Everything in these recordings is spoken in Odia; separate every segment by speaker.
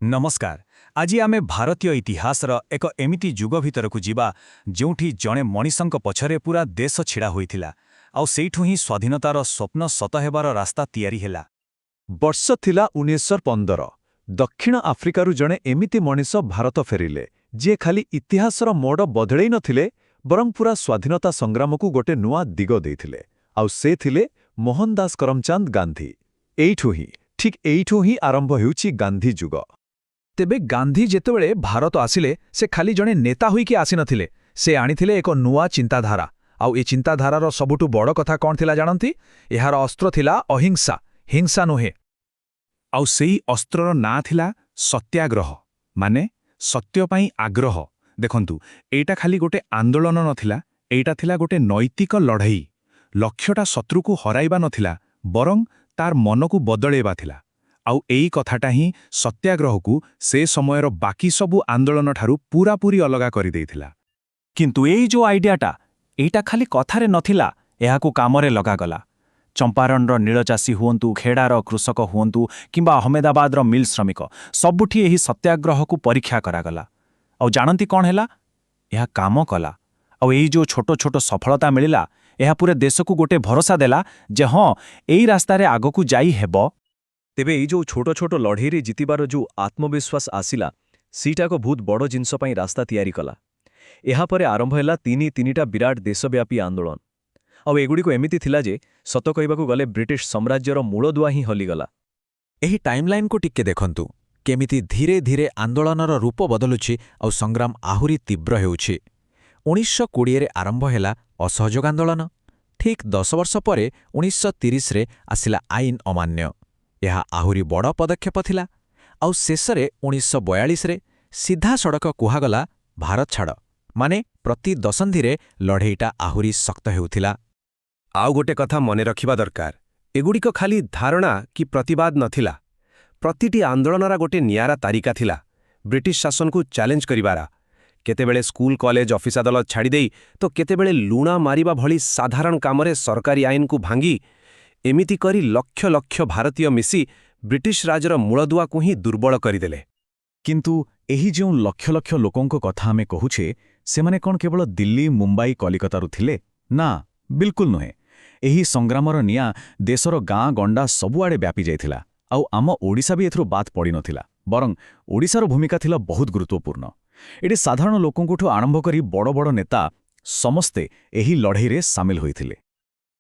Speaker 1: नमस्कार। आज आमे भारतीय इतिहासर एक एमिति जुग भितरकु जीवा जोंठी जणे मनीषंक पछरे पूरा देश छिड़ा होइथिला आउ सेइठु ही स्वाधीनतार स्वप्न सत हेबार रास्ता तयारी हेला।
Speaker 2: वर्ष थिला 1915 दक्षिण आफ्रिकारु जणे एमिति मनीष भारत फेरिले जे खाली इतिहासर मोड़ बदळेई नथिले बरं पूरा स्वाधीनता संग्रामकु गोटे नुआ दिग देइथिले आउ से थिले मोहनदास करमचंद गांधी। ठीक एइठु ही आरंभ हेउछि गांधी जुग।
Speaker 3: तेबे गांधी जेतेबेले भारत आसिले से खाली जणे नेता होइके आसी नथिले, से आनिथिले एक नुआ चिंताधारा। आउ ए चिंताधारार सबुठु बड़ कथा कौन थिला जानंती? एहार अस्त्र थिला अहिंसा, हिंसा नुहे।
Speaker 1: आउ सेई अस्त्रर ना थिला सत्याग्रह, माने सत्य पई आग्रह। देखंतु एटा खाली गोटे आंदोलन नथिला, एटा थिला गोटे नैतिक लढई। लक्ष्यटा शत्रुकु हराइबा नथिला, बरं तार मनकु बदळेबा थिला। आउ एई कथाटा ही सत्याग्रहकु से समयर बाकी सबु आंदोलन ठारू पूरापूरी अलगा करि देइथिला। किंतु एई जो आइडियाटा एटा खाली कथारे नथिला, एहाकु कामरे लगागला। चंपारणर नीलचाषी हुअन्तु, खेडार कृषक हुअन्तु किंबा अहमेदाबादर मिल श्रमिक, सबुठी एही सत्याग्रहकु परीक्षा करागला। आउ जानंती कौन हेला? एहा काम कला। आउ एई जो छोटो छोटो सफलता मिलिला, एहा पूरे देशकु गोटे भरोसा देला जे हाँ एई रास्तारे आगकु जाई हेबो।
Speaker 4: तेबे एई जो छोटो छोटो लढेईरे जितिबार जो आत्मविश्वास आसिला सीटा को बहुत बड़ जिनस पई रास्ता तैयारी कला। एहापरे आरंभ हेला तीनिटा विराट देशव्यापी आंदोलन। आउ एगुड़िको एमिति थिला जे सत कहिबाकु गले ब्रिटिश साम्राज्यर मूलदुआ ही हलिगला।
Speaker 3: एही टाइमलाइन को टिके देखंतु केमिति धीरे धीरे आंदोलनर रूप बदलुछि आउ संग्राम आहुरी तीव्र हेउछि। 1920 रे आरंभ हेला असहयोग आंदोलन। ठीक 10 वर्ष परे 1930 रे आसिला आईन अमान्य। यह आहुरी बड़ पदक्षेप थिला। आउ शेषरे 1942 रे सीधा सड़क कुहागला भारत छाड़, माने प्रति दशंधिरे लढेईटा आहुरी शक्त हेउथिला।
Speaker 5: आउ गोटे कथा मने रखिबा दरकार, एगुड़िक खाली धारणा कि प्रतिवाद नथिला। प्रतिटी आंदोलनरा गोटे नियारा तारिका थिला ब्रिटिश शासन को चैलेंज करिवारा। केतेबेले स्कूल कॉलेज ऑफिस अदालत छाड़ी देई तो केतेबेले लुणा मारिबा भली साधारण कामरे सरकारी आईन को भांगी एमिति करी लक्ष लक्ष भारतीय मिसी ब्रिटिश राजर मूलदुआ को ही दुर्बल करिदेले।
Speaker 1: किंतु एही जो लक्ष लक्ष लोकंको कथा आमे कहुछे, सेमाने कोन केवल दिल्ली, मुंबई, कलिकतारु थिले? ना, बिल्कुल नुहे। एही संग्रामर निया देशर गाँ गंडा सबुआडे व्यापी जाइथिला। आउ आम ओडिशा भी एथुरु बात पड़ी नथिला, बरं ओडिशार भूमिका थिला बहुत गुरुत्वपूर्ण। एटी साधारण लोकंकुठु आरंभ करी बड़ बड़ नेता समस्ते एही लढेईरे सामिल होइथिले।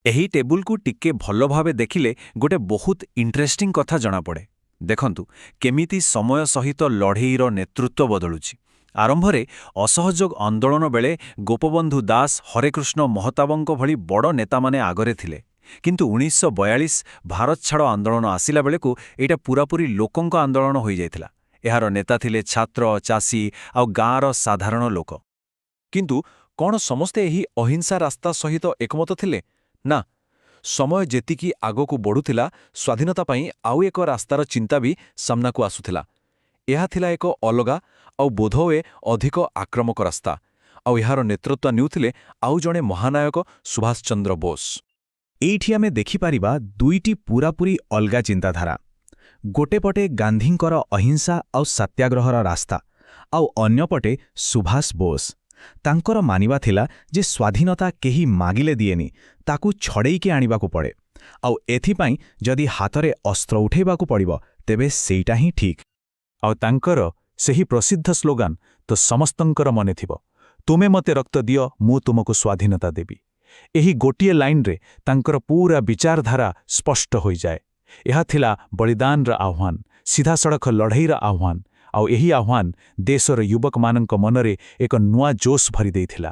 Speaker 4: एही टेबुल को टिके भलो भावे देखिले गोटे बहुत इंटरेस्टिंग कथा जना पड़े। देखंतु केमिति समय सहित लढेईर नेतृत्व बदलुछि। आरंभरे असहयोग आंदोलन बेले गोपबंधु दास, हरेकृष्ण महताबंक भली बड़ नेता माने आगरे थिले। किंतु 1942 भारत छाड़ आंदोलन आसिला बेलेकु एटा पूरापूरी लोकंक आंदोलन होई जाइथिला। एहार नेता थिले छात्र, चाषी आउ गाँर साधारण लोक। किंतु कौन समस्ते एही अहिंसा रास्ता सहित एकमत थिले? ना, समय जेतिकी आगकु बढ़ुथिला स्वाधीनता पई आउ एक रास्तार चिंता भी सामना को आसुथिला। एहा थिला एक अलगा आउ बोधवे अधिक आक्रमक रास्ता। आउ एहार नेतृत्व नेउथिले आउ जणे महानायक सुभाष चंद्र बोस।
Speaker 3: एइठी आमे देखि पारिबा दुईटी पूरापूरी अलगा चिंताधारा। गोटे पटे गांधींकर अहिंसा आउ सत्याग्रहर रास्ता, आउ अन्य पटे सुभाष बोस। तांकर मानिबा थिला जे स्वाधीनता केही मागिले दिएनी, ताकू छड़ेईके आनिबाकू पड़े। आउ एथिपाई जदि हातरे अस्त्र उठेबाकू पड़िबो तेबे सेइटा ही ठीक।
Speaker 1: आउ तांकर सेही प्रसिद्ध स्लोगान तो समस्तंकर मने थिबो, तुमे मते रक्त दियो मु तुमको स्वाधीनता देबी। एही गोटिए लाइन रे तांकर पूरा विचारधारा स्पष्ट होई जाए। एहा थिला बलिदानर आह्वान, सीधा सड़क लढेईर आह्वान। आउ एही आह्वान देशर युवक मानक मनरे एक नुआ जोश भरी देइथिला।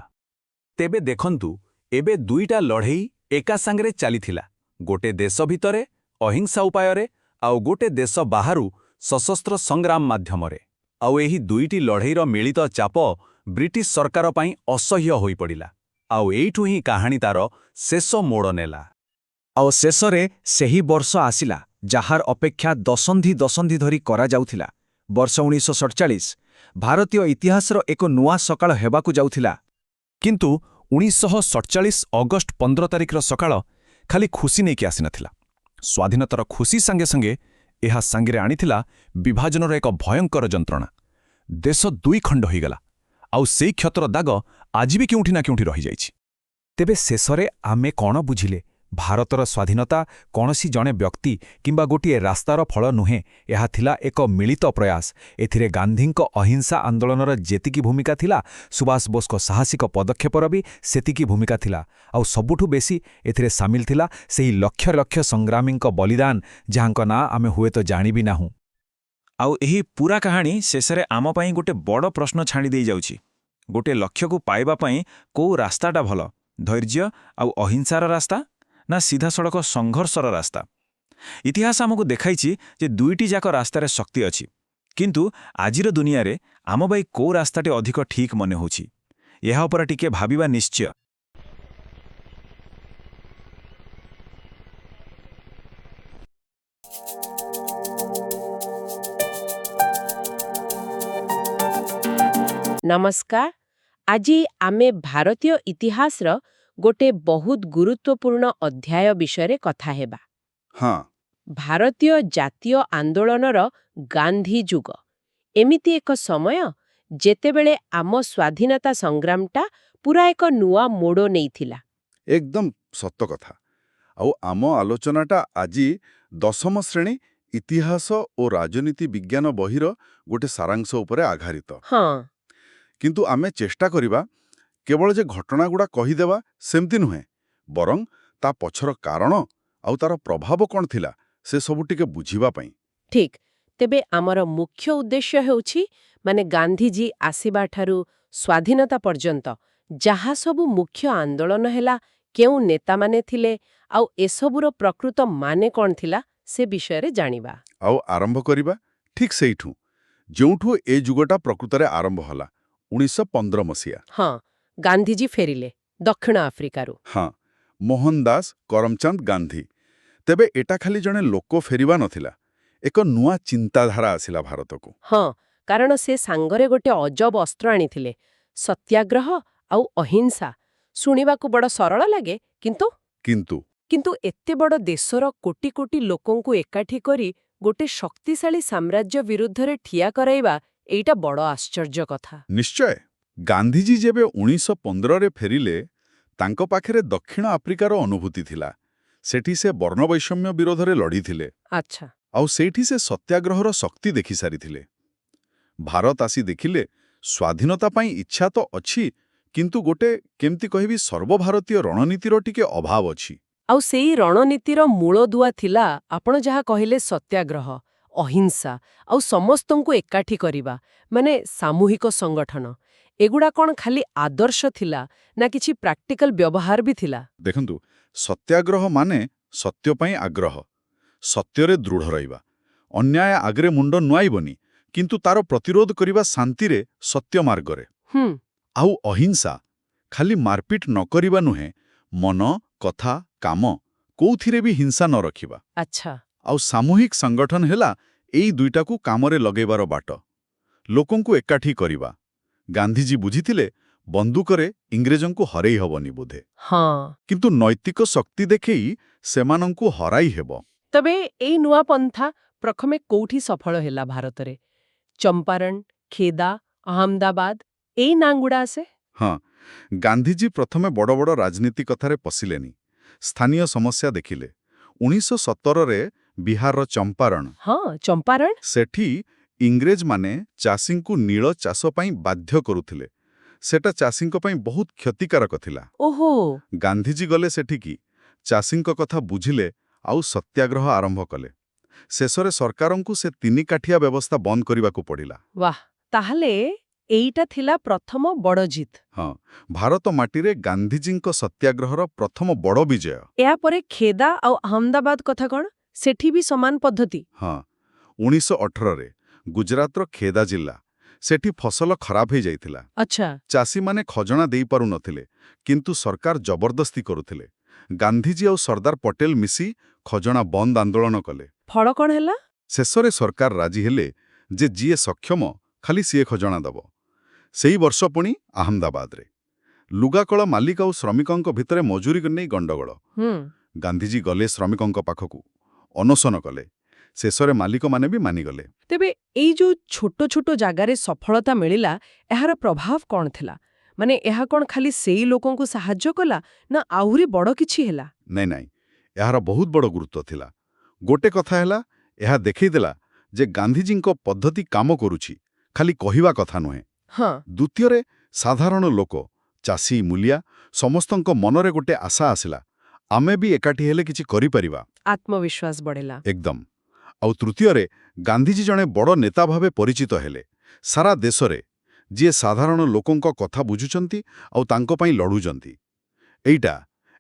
Speaker 4: तेबे देखंतु एबे दुईटा लढेई एका संगरे चलीथिला। गोटे देश भितरे अहिंसा उपाୟରେ आउ गोटे देश बाहारू सशस्त्र संग्राम माध्यमरे। आउ एही दुईटी लढेईर मिलित चाप ब्रिटिश सरकार पई असह्य होई पड़िला। आउ एइठु ही कहानी तार शेष मोड़ नेला।
Speaker 3: आउ शेषरे सेही वर्ष आसिला जाहार अपेक्षा दशंधि दशंधि धरी करा जाउथिला। वर्ष 1947 भारतीय इतिहासर एक नुआ सकाळ हेबाकू जाउथिला।
Speaker 4: किंतु 1947 अगस्ट 15 तारिखर सकाळ खाली खुशी नेकी आसी नथिला। स्वाधीनतार खुशी संगे संगे
Speaker 1: ଏହା ସାଙ୍ଗରେ ଆଣିଥିଲା ବିଭାଜନର ଏକ ଭୟଙ୍କର ଯନ୍ତ୍ରଣା। ଦେଶ ଦୁଇ ଖଣ୍ଡ ହୋଇଗଲା, ଆଉ ସେଇ କ୍ଷତର ଦାଗ ଆଜି ବି କେଉଁଠି ନା କେଉଁଠି ରହିଯାଇଛି।
Speaker 3: ତେବେ ଶେଷରେ ଆମେ କ'ଣ ବୁଝିଲେ? ଭାରତର ସ୍ୱାଧୀନତା କୌଣସି ଜଣେ ବ୍ୟକ୍ତି କିମ୍ବା ଗୋଟିଏ ରାସ୍ତାର ଫଳ ନୁହେଁ, ଏହା ଥିଲା ଏକ ମିଳିତ ପ୍ରୟାସ। ଏଥିରେ ଗାନ୍ଧୀଙ୍କ ଅହିଂସା ଆନ୍ଦୋଳନର ଯେତିକି ଭୂମିକା ଥିଲା, ସୁଭାଷ ବୋଷଙ୍କ ସାହସିକ ପଦକ୍ଷେପର ବି ସେତିକି ଭୂମିକା ଥିଲା। ଆଉ ସବୁଠୁ ବେଶି ଏଥିରେ ସାମିଲ ଥିଲା ସେହି ଲକ୍ଷ ଲକ୍ଷ ସଂଗ୍ରାମୀଙ୍କ ବଳିଦାନ, ଯାହାଙ୍କ ନାଁ ଆମେ ହୁଏତ ଜାଣିବି ନାହୁଁ।
Speaker 4: ଆଉ ଏହି ପୁରା କାହାଣୀ ଶେଷରେ ଆମ ପାଇଁ ଗୋଟେ ବଡ଼ ପ୍ରଶ୍ନ ଛାଣି ଦେଇଯାଉଛି। ଗୋଟେ ଲକ୍ଷ୍ୟକୁ ପାଇବା ପାଇଁ କୋଉ ରାସ୍ତାଟା ଭଲ, ଧୈର୍ଯ୍ୟ ଆଉ ଅହିଂସାର ରାସ୍ତା ନା ସିଧାସଳଖ ସଂଘର୍ଷର ରାସ୍ତା? ଇତିହାସ ଆମକୁ ଦେଖାଇଛି ଯେ ଦୁଇଟି ଯାକ ରାସ୍ତାରେ ଶକ୍ତି ଅଛି, କିନ୍ତୁ ଆଜିର ଦୁନିଆରେ ଆମ ପାଇଁ କୋଉ ରାସ୍ତାଟି ଅଧିକ ଠିକ୍ ମନେ ହେଉଛି, ଏହା ଉପରେ ଟିକେ ଭାବିବା ନିଶ୍ଚୟ।
Speaker 6: ନମସ୍କାର। ଆଜି ଆମେ ଭାରତୀୟ ଇତିହାସର ଗୋଟେ ବହୁତ ଗୁରୁତ୍ୱପୂର୍ଣ୍ଣ ଅଧ୍ୟାୟ ବିଷୟରେ କଥା ହେବା।
Speaker 7: ହଁ,
Speaker 6: ଭାରତୀୟ ଜାତୀୟ ଆନ୍ଦୋଳନର ଗାନ୍ଧୀ ଯୁଗ। ଏମିତି ଏକ ସମୟ ଯେତେବେଳେ ଆମ ସ୍ୱାଧୀନତା ସଂଗ୍ରାମଟା ପୁରା ଏକ ନୂଆ ମୋଡ଼ ନେଇଥିଲା।
Speaker 7: ଏକଦମ ସତ କଥା। ଆଉ ଆମ ଆଲୋଚନାଟା ଆଜି 10ମ ଶ୍ରେଣୀ ଇତିହାସ ଓ ରାଜନୀତି ବିଜ୍ଞାନ ବହିର ଗୋଟେ ସାରାଂଶ ଉପରେ ଆଧାରିତ।
Speaker 6: ହଁ,
Speaker 7: କିନ୍ତୁ ଆମେ ଚେଷ୍ଟା କରିବା କେବଳ ଯେ ଘଟଣାଗୁଡ଼ା କହିଦେବା ସେମିତି ନୁହେଁ, ବରଂ ତା ପଛର କାରଣ ଆଉ ତାର ପ୍ରଭାବ କ'ଣ ଥିଲା ସେସବୁ ଟିକେ ବୁଝିବା ପାଇଁ।
Speaker 6: ଠିକ୍। ତେବେ ଆମର ମୁଖ୍ୟ ଉଦ୍ଦେଶ୍ୟ ହେଉଛି ଗାନ୍ଧୀଜୀ ଆସିବାଠାରୁ ସ୍ୱାଧୀନତା ପର୍ଯ୍ୟନ୍ତ ଯାହା ସବୁ ମୁଖ୍ୟ ଆନ୍ଦୋଳନ ହେଲା, କେଉଁ ନେତାମାନେ ଥିଲେ, ଆଉ ଏସବୁର ପ୍ରକୃତ ମାନେ କ'ଣ ଥିଲା, ସେ ବିଷୟରେ ଜାଣିବା।
Speaker 7: ଆଉ ଆରମ୍ଭ କରିବା ଠିକ୍ ସେଇଠୁ, ଯେଉଁଠୁ ଏ ଯୁଗଟା ପ୍ରକୃତରେ ଆରମ୍ଭ ହେଲା, 1915 ମସିହା।
Speaker 6: ହଁ, ଗାନ୍ଧୀଜୀ ଫେରିଲେ ଦକ୍ଷିଣ ଆଫ୍ରିକାରୁ।
Speaker 7: ହଁ, ମୋହନଦାସ କରମଚାନ୍ଦ ଗାନ୍ଧୀ। ତେବେ ଏଟା ଖାଲି ଜଣେ ଲୋକ ଫେରିବା ନଥିଲା, ଏକ ନୂଆ ଚିନ୍ତାଧାରା ଆସିଲା ଭାରତକୁ।
Speaker 6: ହଁ, କାରଣ ସେ ସାଙ୍ଗରେ ଗୋଟେ ଅଜବ ଅସ୍ତ୍ର ଆଣିଥିଲେ, ସତ୍ୟାଗ୍ରହ ଆଉ ଅହିଂସା। ଶୁଣିବାକୁ ବଡ଼ ସରଳ ଲାଗେ, କିନ୍ତୁ
Speaker 7: କିନ୍ତୁ
Speaker 6: କିନ୍ତୁ ଏତେ ବଡ଼ ଦେଶର କୋଟି କୋଟି ଲୋକଙ୍କୁ ଏକାଠି କରି ଗୋଟେ ଶକ୍ତିଶାଳୀ ସାମ୍ରାଜ୍ୟ ବିରୁଦ୍ଧରେ ଠିଆ କରାଇବା, ଏଇଟା ବଡ଼ ଆଶ୍ଚର୍ଯ୍ୟ କଥା।
Speaker 7: ନିଶ୍ଚୟ, ଗାନ୍ଧୀଜୀ ଯେବେ 1915ରେ ଫେରିଲେ, ତାଙ୍କ ପାଖରେ ଦକ୍ଷିଣ ଆଫ୍ରିକାର ଅନୁଭୂତି ଥିଲା। ସେଠି ସେ ବର୍ଣ୍ଣବୈଷମ୍ୟ ବିରୋଧରେ ଲଢ଼ିଥିଲେ,
Speaker 6: ଆଚ୍ଛା।
Speaker 7: ଆଉ ସେଇଠି ସେ ସତ୍ୟାଗ୍ରହର ଶକ୍ତି ଦେଖିସାରିଥିଲେ। ଭାରତ ଆସି ଦେଖିଲେ ସ୍ୱାଧୀନତା ପାଇଁ ଇଚ୍ଛା ତ ଅଛି, କିନ୍ତୁ ଗୋଟେ କେମିତି କହିବି ସର୍ବଭାରତୀୟ ରଣନୀତିର ଟିକେ ଅଭାବ ଅଛି।
Speaker 6: ଆଉ ସେଇ ରଣନୀତିର ମୂଳଦୁଆ ଥିଲା ଆପଣ ଯାହା କହିଲେ, ସତ୍ୟାଗ୍ରହ, ଅହିଂସା ଆଉ ସମସ୍ତଙ୍କୁ ଏକାଠି କରିବା, ସାମୂହିକ ସଂଗଠନ। ଏଗୁଡ଼ା କ'ଣ ଖାଲି ଆଦର୍ଶ ଥିଲା ନା କିଛି ପ୍ରାକ୍ଟିକାଲ ବ୍ୟବହାର ବି ଥିଲା?
Speaker 7: ଦେଖନ୍ତୁ, ସତ୍ୟାଗ୍ରହ ମାନେ ସତ୍ୟ ପାଇଁ ଆଗ୍ରହ, ସତ୍ୟରେ ଦୃଢ଼ ରହିବା, ଅନ୍ୟାୟ ଆଗରେ ମୁଣ୍ଡ ନୁଆଇବନି, କିନ୍ତୁ ତାର ପ୍ରତିରୋଧ କରିବା ଶାନ୍ତିରେ, ସତ୍ୟ ମାର୍ଗରେ।
Speaker 6: ହୁଁ।
Speaker 7: ଆଉ ଅହିଂସା ଖାଲି ମାରପିଟ ନ କରିବା ନୁହେଁ, ମନ, କଥା, କାମ କୋଉଥିରେ ବି ହିଂସା ନ ରଖିବା।
Speaker 6: ଆଚ୍ଛା।
Speaker 7: ଆଉ ସାମୂହିକ ସଂଗଠନ ହେଲା ଏଇ ଦୁଇଟାକୁ କାମରେ ଲଗେଇବାର ବାଟ, ଲୋକଙ୍କୁ ଏକାଠି କରିବା। ଗାନ୍ଧୀଜୀ ବୁଝିଥିଲେ ବନ୍ଧୁକରେ ଇଂରେଜଙ୍କୁ ହରେଇ ହବନି ବୋଧେ,
Speaker 6: ହଁ।
Speaker 7: କିନ୍ତୁ ନୈତିକ ଶକ୍ତି ଦେଖେଇ ସେମାନଙ୍କୁ ହରାଇ ହେବ।
Speaker 6: ତେବେ ଏଇ ନୂଆ ପନ୍ଥା ପ୍ରଥମେ କୋଉଠି ସଫଳ ହେଲା ଭାରତରେ? ଚମ୍ପାରଣ, ଖେଦା, ଅହମ୍ମଦାବାଦ, ଏଇ ନାଁଗୁଡ଼ା ଆସେ।
Speaker 7: ହଁ, ଗାନ୍ଧୀଜୀ ପ୍ରଥମେ ବଡ଼ ବଡ଼ ରାଜନୀତି କଥାରେ ପଶିଲେନି, ସ୍ଥାନୀୟ ସମସ୍ୟା ଦେଖିଲେ। 1917ରେ ବିହାରର ଚମ୍ପାରଣ,
Speaker 6: ହଁ, ଚମ୍ପାରଣ।
Speaker 7: ସେଠି ଇଂରେଜମାନେ ଚାଷୀଙ୍କୁ ନୀଳ ଚାଷ ପାଇଁ ବାଧ୍ୟ କରୁଥିଲେ। ସେଟା ଚାଷୀଙ୍କ ପାଇଁ ବହୁତ କ୍ଷତିକାରକ ଥିଲା।
Speaker 6: ଓହୋ।
Speaker 7: ଗାନ୍ଧୀଜୀ ଗଲେ ସେଠିକି, ଚାଷୀଙ୍କ କଥା ବୁଝିଲେ ଆଉ ସତ୍ୟାଗ୍ରହ ଆରମ୍ଭ କଲେ। ଶେଷରେ ସରକାରଙ୍କୁ ସେ 3 କାଠିଆ ବ୍ୟବସ୍ଥା ବନ୍ଦ କରିବାକୁ ପଡ଼ିଲା।
Speaker 6: ବାଃ, ତାହେଲେ ଏଇଟା ଥିଲା ପ୍ରଥମ ବଡ଼ ଜିତ୍।
Speaker 7: ହଁ, ଭାରତ ମାଟିରେ ଗାନ୍ଧୀଜୀଙ୍କ ସତ୍ୟାଗ୍ରହର ପ୍ରଥମ ବଡ଼ ବିଜୟ।
Speaker 6: ଏହାପରେ ଖେଦା ଆଉ ଅହମ୍ମଦାବାଦ କଥା କ'ଣ? ସେଠି ବି ସମାନ ପଦ୍ଧତି?
Speaker 7: ହଁ, 1918ରେ ଗୁଜରାତର ଖେଦା ଜିଲ୍ଲା, ସେଠି ଫସଲ ଖରାପ ହେଇଯାଇଥିଲା।
Speaker 6: ଆଚ୍ଛା।
Speaker 7: ଚାଷୀମାନେ ଖଜଣା ଦେଇପାରୁନଥିଲେ, କିନ୍ତୁ ସରକାର ଜବରଦସ୍ତି କରୁଥିଲେ। ଗାନ୍ଧୀଜୀ ଆଉ ସର୍ଦ୍ଦାର ପଟେଲ ମିଶି ଖଜଣା ବନ୍ଦ ଆନ୍ଦୋଳନ କଲେ।
Speaker 6: ଫଳ କ'ଣ ହେଲା?
Speaker 7: ଶେଷରେ ସରକାର ରାଜି ହେଲେ ଯେ ଯିଏ ସକ୍ଷମ ଖାଲି ସିଏ ଖଜଣା ଦବ। ସେଇ ବର୍ଷ ପୁଣି ଅହମ୍ମଦାବାଦରେ ଲୁଗାକଳ ମାଲିକ ଆଉ ଶ୍ରମିକଙ୍କ ଭିତରେ ମଜୁରୀ ନେଇ ଗଣ୍ଡଗୋଳ। ଗାନ୍ଧୀଜୀ ଗଲେ ଶ୍ରମିକଙ୍କ ପାଖକୁ, ଅନଶନ କଲେ। ଶେଷରେ ମାଲିକମାନେ ବି ମାନିଗଲେ।
Speaker 6: ତେବେ ଏଇ ଯୋଉ ଛୋଟ ଛୋଟ ଜାଗାରେ ସଫଳତା ମିଳିଲା ଏହାର ପ୍ରଭାବ କଣ ଥିଲା? ମାନେ ଏହା କଣ ଖାଲି ସେଇ ଲୋକଙ୍କୁ ସାହାଯ୍ୟ କଲା ନା ଆହୁରି ବଡ଼ କିଛି ହେଲା?
Speaker 7: ନାଇଁ, ଏହାର ବହୁତ ବଡ଼ ଗୁରୁତ୍ୱ ଥିଲା। ଗୋଟେ କଥା ହେଲା, ଏହା ଦେଖେଇଦେଲା ଯେ ଗାନ୍ଧିଜୀଙ୍କ ପଦ୍ଧତି କାମ କରୁଛି, ଖାଲି କହିବା କଥା ନୁହେଁ।
Speaker 6: ହଁ,
Speaker 7: ଦ୍ୱିତୀୟରେ, ସାଧାରଣ ଲୋକ, ଚାଷୀ, ମୂଲିଆ ସମସ୍ତଙ୍କ ମନରେ ଗୋଟେ ଆଶା ଆସିଲା, ଆମେ ବି ଏକାଠି ହେଲେ କିଛି କରିପାରିବା।
Speaker 6: ଆତ୍ମବିଶ୍ୱାସ ବଢ଼ିଲା।
Speaker 7: ଏକଦମ। ଆଉ ତୃତୀୟରେ, ଗାନ୍ଧିଜୀ ଜଣେ ବଡ଼ ନେତା ଭାବେ ପରିଚିତ ହେଲେ ସାରା ଦେଶରେ, ଯିଏ ସାଧାରଣ ଲୋକଙ୍କ କଥା ବୁଝୁଛନ୍ତି ଆଉ ତାଙ୍କ ପାଇଁ ଲଢ଼ୁଛନ୍ତି।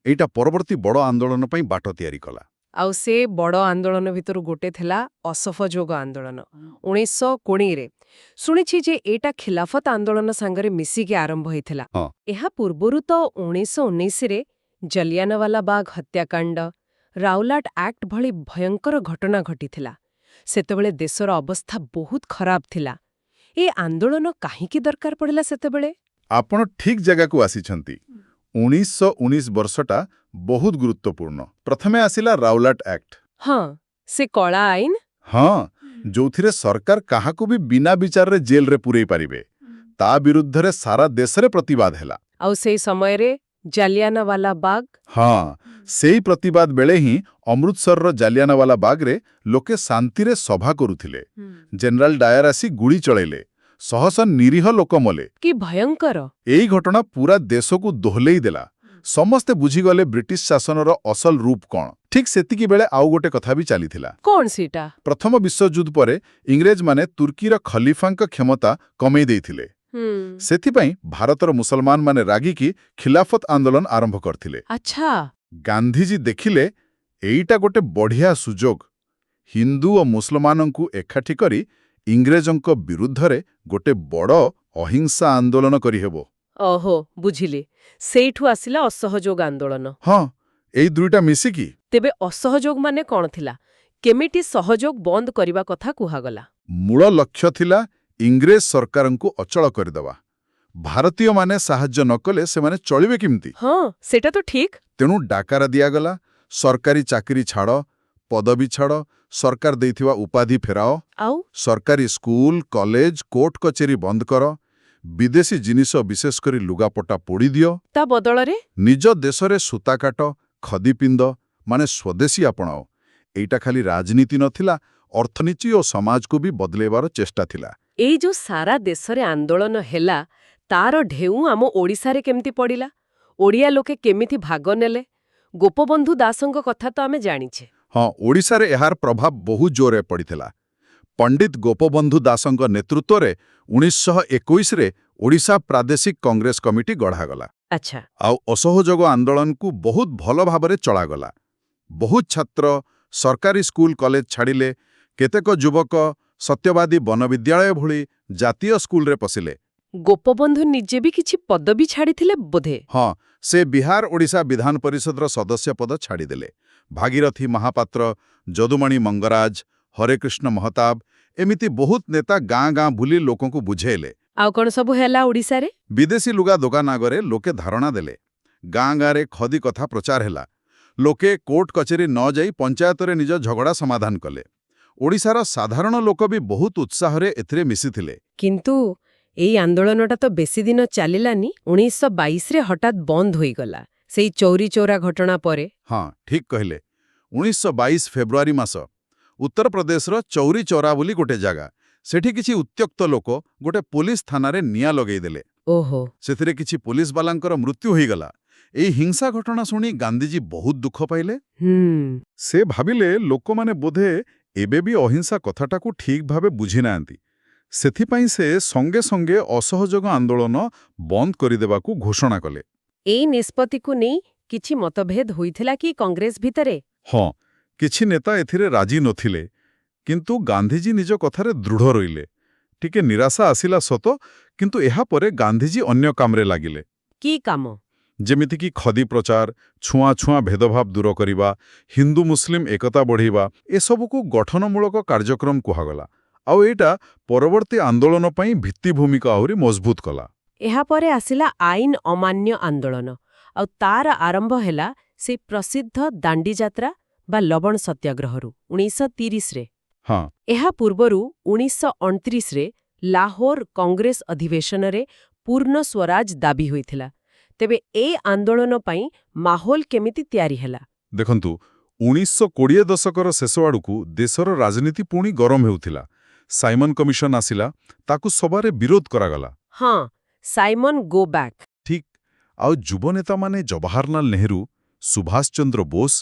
Speaker 7: ଏଇଟା ପରବର୍ତ୍ତୀ ବଡ଼ ଆନ୍ଦୋଳନ ପାଇଁ ବାଟ ତିଆରି କଲା।
Speaker 6: ଆଉ ସେ ବଡ଼ ଆନ୍ଦୋଳନ ଭିତରୁ ଗୋଟେ ଥିଲା ଅସହଯୋଗ ଆନ୍ଦୋଳନ 1920ରେ। ଶୁଣିଛି ଯେ ଏଇଟା ଖିଲାଫତ ଆନ୍ଦୋଳନ ସାଙ୍ଗରେ ମିଶିକି ଆରମ୍ଭ ହେଇଥିଲା।
Speaker 7: ହଁ।
Speaker 6: ଏହା ପୂର୍ବରୁ ତ 1919ରେ ଜଲିଆନୱାଲାବାଗ ହତ୍ୟାକାଣ୍ଡ, ରାଉଲାଟ ଆକ୍ଟ ଭଳି ଭୟଙ୍କର ଘଟଣା ଘଟିଥିଲା। ସେତେବେଳେ ଦେଶର ଅବସ୍ଥା ବହୁତ ଖରାପ ଥିଲା। ଏ ଆନ୍ଦୋଳନ କାହିଁକି ଦରକାର ପଡ଼ିଲା ସେତେବେଳେ?
Speaker 7: ଆପଣ ଠିକ୍ ଜାଗାକୁ ଆସିଛନ୍ତି। 1919 ବର୍ଷଟା ବହୁତ ଗୁରୁତ୍ୱପୂର୍ଣ୍ଣ। ପ୍ରଥମେ ଆସିଲା ରାଉଲାଟ ଆକ୍ଟ।
Speaker 6: ହଁ, ସେ କଳା ଆଇନ।
Speaker 7: ହଁ, ଯୋଉଥିରେ ସରକାର କାହାକୁ ବି ବିନା ବିଚାରରେ ଜେଲରେ ପୂରେଇ ପାରିବେ। ତା ବିରୁଦ୍ଧରେ ସାରା ଦେଶରେ ପ୍ରତିବାଦ ହେଲା।
Speaker 6: ଆଉ ସେଇ ସମୟରେ ଜାଲିଆନୱାଲାବାଗ।
Speaker 7: ହଁ, ସେଇ ପ୍ରତିବାଦ ବେଳେ ହିଁ ଅମୃତସରର ଜାଲିଆନୱାଲାବାଗରେ ଲୋକେ ଶାନ୍ତିରେ ସଭା କରୁଥିଲେ। ଜେନେରାଲ ଡାୟାର ଆସି ଗୁଳି ଚଳେଇଲେ। ଶହ ଶହ ନିରୀହ ଲୋକ ମଲେ।
Speaker 6: କି ଭୟଙ୍କର!
Speaker 7: ଏଇ ଘଟଣା ପୁରା ଦେଶକୁ ଦୋହଲେଇ ଦେଲା। ସମସ୍ତେ ବୁଝିଗଲେ ବ୍ରିଟିଶ ଶାସନର ଅସଲ ରୂପ କଣ। ଠିକ୍ ସେତିକି ବେଳେ ଆଉ ଗୋଟେ କଥା ବି ଚାଲିଥିଲା।
Speaker 6: କଣ ସେଇଟା?
Speaker 7: ପ୍ରଥମ ବିଶ୍ୱଯୁଦ୍ଧ ପରେ ଇଂରେଜମାନେ ତୁର୍କୀର ଖଲିଫାଙ୍କ କ୍ଷମତା କମେଇ ଦେଇଥିଲେ। ସେଥିପାଇଁ ଭାରତର ମୁସଲମାନମାନେ ରାଗିକି ଖିଲାଫତ ଆନ୍ଦୋଳନ ଆରମ୍ଭ କରିଥିଲେ।
Speaker 6: ଆଚ୍ଛା।
Speaker 7: ଗାନ୍ଧିଜୀ ଦେଖିଲେ ଏଇଟା ଗୋଟେ ବଢ଼ିଆ ସୁଯୋଗ। ହିନ୍ଦୁ ଓ ମୁସଲମାନଙ୍କୁ ଏକାଠି କରି ଇଂରେଜଙ୍କ ବିରୁଦ୍ଧରେ ଗୋଟେ ବଡ଼ ଅହିଂସା ଆନ୍ଦୋଳନ କରିହେବ।
Speaker 6: ଓହୋ, ବୁଝିଲି। ସେଇଠୁ ଆସିଲା ଅସହଯୋଗ ଆନ୍ଦୋଳନ।
Speaker 7: ହଁ, ଏଇ ଦୁଇଟା ମିଶିକି।
Speaker 6: ତେବେ ଅସହଯୋଗ ମାନେ କଣ ଥିଲା? କେମିତି ସହଯୋଗ ବନ୍ଦ କରିବା କଥା କୁହାଗଲା?
Speaker 7: ମୂଳ ଲକ୍ଷ୍ୟ ଥିଲା ଇଂରେଜ ସରକାରଙ୍କୁ ଅଚଳ କରିଦେବା। ଭାରତୀୟମାନେ ସାହାଯ୍ୟ ନ କଲେ ସେମାନେ ଚଳିବେ କେମିତି?
Speaker 6: ହଁ, ସେଟା ତ ଠିକ୍।
Speaker 7: ତେଣୁ ଡାକରା ଦିଆଗଲା, ସରକାରୀ ଚାକିରି ଛାଡ଼, ପଦବୀ ଛାଡ଼, ସରକାର ଦେଇଥିବା ଉପାଧି ଫେରାଅ,
Speaker 6: ଆଉ
Speaker 7: ସରକାରୀ ସ୍କୁଲ, କଲେଜ, କୋର୍ଟ କଚେରୀ ବନ୍ଦ କର, ବିଦେଶୀ ଜିନିଷ ବିଶେଷ କରି ଲୁଗାପଟା ପୋଡ଼ି ଦିଅ,
Speaker 6: ତା ବଦଳରେ
Speaker 7: ନିଜ ଦେଶରେ ସୂତା କାଟ, ଖଦି ପିନ୍ଧ, ମାନେ ସ୍ୱଦେଶୀ ଆପଣାଅ। ଏଇଟା ଖାଲି ରାଜନୀତି ନଥିଲା, ଅର୍ଥନୀତି ଓ ସମାଜକୁ ବି ବଦଳେଇବାର ଚେଷ୍ଟା ଥିଲା।
Speaker 6: ଏଇ ଯୋଉ ସାରା ଦେଶରେ ଆନ୍ଦୋଳନ ହେଲା, ତାର ଢେଉ ଆମ ଓଡ଼ିଶାରେ କେମିତି ପଡ଼ିଲା? ଓଡ଼ିଆ ଲୋକେ କେମିତି ଭାଗ ନେଲେ? ଗୋପବନ୍ଧୁ ଦାସଙ୍କ କଥା ତ ଆମେ ଜାଣିଛେ।
Speaker 7: ହଁ, ଓଡ଼ିଶାରେ ଏହାର ପ୍ରଭାବ ବହୁତ ଜୋରରେ ପଡ଼ିଥିଲା। ପଣ୍ଡିତ ଗୋପବନ୍ଧୁ ଦାସଙ୍କ ନେତୃତ୍ୱରେ 1921ରେ ଓଡ଼ିଶା ପ୍ରାଦେଶିକ କଂଗ୍ରେସ କମିଟି ଗଢ଼ାଗଲା।
Speaker 6: ଆଚ୍ଛା।
Speaker 7: ଆଉ ଅସହଯୋଗ ଆନ୍ଦୋଳନକୁ ବହୁତ ଭଲ ଭାବରେ ଚଳାଗଲା। ବହୁତ ଛାତ୍ର ସରକାରୀ ସ୍କୁଲ କଲେଜ ଛାଡ଼ିଲେ। କେତେକ ଯୁବକ ସତ୍ୟବାଦୀ ବନବିଦ୍ୟାଳୟ ଭଳି ଜାତୀୟ ସ୍କୁଲରେ ପଶିଲେ।
Speaker 6: ଗୋପବନ୍ଧୁ ନିଜେ ବି କିଛି ପଦବୀ ଛାଡ଼ିଥିଲେ ବୋଧେ?
Speaker 7: ହଁ, ସେ ବିହାର ଓଡ଼ିଶା ବିଧାନ ପରିଷଦର ସଦସ୍ୟ ପଦ ଛାଡ଼ିଦେଲେ। ଭାଗୀରଥୀ ମହାପାତ୍ର, ଯଦୁମଣି ମଙ୍ଗରାଜ, ହରେକୃଷ୍ଣ ମହତାବ ଏମିତି ବହୁତ ନେତା ଗାଁ ଗାଁ ବୁଲି ଲୋକଙ୍କୁ ବୁଝେଇଲେ।
Speaker 6: ଆଉ କଣ ସବୁ ହେଲା ଓଡ଼ିଶାରେ?
Speaker 7: ବିଦେଶୀ ଲୁଗା ଦୋକାନ ଆଗରେ ଲୋକେ ଧାରଣା ଦେଲେ। ଗାଁ ଗାଁରେ ଖଦି କଥା ପ୍ରଚାର ହେଲା। ଲୋକେ କୋର୍ଟ କଚେରୀ ନ ଯାଇ ପଞ୍ଚାୟତରେ ନିଜ ଝଗଡ଼ା ସମାଧାନ କଲେ। ଓଡ଼ିଶାର ସାଧାରଣ ଲୋକ ବି ବହୁତ ଉତ୍ସାହରେ ଏଥିରେ ମିଶିଥିଲେ।
Speaker 6: କିନ୍ତୁ ଏଇ ଆନ୍ଦୋଳନଟା ତ ବେଶୀ ଦିନ ଚାଲିଲାନି। 1922ରେ ହଠାତ୍ ବନ୍ଦ ହୋଇଗଲା, ସେଇ ଚୌରି ଚୌରା ଘଟଣା ପରେ।
Speaker 7: ହଁ, ଠିକ୍ କହିଲେ। 1922 ଫେବୃଆରୀ ମାସ, ଉତ୍ତରପ୍ରଦେଶର ଚୌରି ଚୌରା ବୋଲି ଗୋଟେ ଜାଗା, ସେଠି କିଛି ଉତ୍ତ୍ୟକ୍ତ ଲୋକ ଗୋଟେ ପୋଲିସ ଥାନାରେ ନିଆଁ ଲଗେଇଦେଲେ।
Speaker 6: ଓହୋ।
Speaker 7: ସେଥିରେ କିଛି ପୋଲିସବାଲାଙ୍କର ମୃତ୍ୟୁ ହୋଇଗଲା। ଏହି ହିଂସା ଘଟଣା ଶୁଣି ଗାନ୍ଧିଜୀ ବହୁତ ଦୁଃଖ ପାଇଲେ। ସେ ଭାବିଲେ ଲୋକମାନେ ବୋଧେ ଏବେ ବି ଅହିଂସା କଥାଟାକୁ ଠିକ୍ ଭାବେ ବୁଝିନାହାନ୍ତି। ସେଥିପାଇଁ ସେ ସଙ୍ଗେ ସଙ୍ଗେ ଅସହଯୋଗ ଆନ୍ଦୋଳନ ବନ୍ଦ କରିଦେବାକୁ ଘୋଷଣା କଲେ।
Speaker 6: ଏଇ ନିଷ୍ପତ୍ତିକୁ ନେଇ କିଛି ମତଭେଦ ହୋଇଥିଲା କି କଂଗ୍ରେସ ଭିତରେ?
Speaker 7: ହଁ, କିଛି ନେତା ଏଥିରେ ରାଜି ନଥିଲେ, କିନ୍ତୁ ଗାନ୍ଧିଜୀ ନିଜ କଥାରେ ଦୃଢ଼ ରହିଲେ। ଟିକେ ନିରାଶା ଆସିଲା ସତ, କିନ୍ତୁ ଏହାପରେ ଗାନ୍ଧିଜୀ ଅନ୍ୟ କାମରେ ଲାଗିଲେ।
Speaker 6: କି କାମ?
Speaker 7: ଯେମିତିକି ଖଦି ପ୍ରଚାର, ଛୁଆଁଛୁଆଁ ଭେଦଭାବ ଦୂର କରିବା, ହିନ୍ଦୁ ମୁସଲିମ ଏକତା ବଢ଼ାଇବା, ଏସବୁକୁ ଗଠନମୂଳକ କାର୍ଯ୍ୟକ୍ରମ କୁହାଗଲା। ଆଉ ଏଇଟା ପରବର୍ତ୍ତୀ ଆନ୍ଦୋଳନ ପାଇଁ ଭିତ୍ତିଭୂମିକୁ ଆହୁରି ମଜବୁତ କଲା।
Speaker 6: ଏହାପରେ ଆସିଲା ଆଇନ ଅମାନ୍ୟ ଆନ୍ଦୋଳନ, ଆଉ ତାର ଆରମ୍ଭ ହେଲା ସେ ପ୍ରସିଦ୍ଧ ଦାଣ୍ଡିଯାତ୍ରା ବା ଲବଣ ସତ୍ୟାଗ୍ରହରୁ 1930ରେ।
Speaker 7: ହଁ
Speaker 6: ଏହା ପୂର୍ବରୁ 1929ରେ ଲାହୋର କଂଗ୍ରେସ ଅଧିବେଶନରେ ପୂର୍ଣ୍ଣ ସ୍ୱରାଜ ଦାବି ହୋଇଥିଲା। ତେବେ ଏ ଆନ୍ଦୋଳନ ପାଇଁ ମାହୋଲ କେମିତି ତିଆରି ହେଲା?
Speaker 7: ଦେଖନ୍ତୁ 1920 ଦଶକର ଶେଷ ଆଡ଼କୁ ଦେଶର ରାଜନୀତି ପୁଣି ଗରମ ହେଉଥିଲା। ସାଇମନ କମିଶନ ଆସିଲା, ତାକୁ ସଭାରେ ବିରୋଧ କରାଗଲା।
Speaker 6: ହଁ, ସାଇମନ ଗୋ ବ୍ୟାକ୍।
Speaker 7: ଠିକ୍। ଆଉ ଯୁବନେତାମାନେ ଜବାହରଲାଲ ନେହେରୁ, ସୁଭାଷ ଚନ୍ଦ୍ର ବୋଷ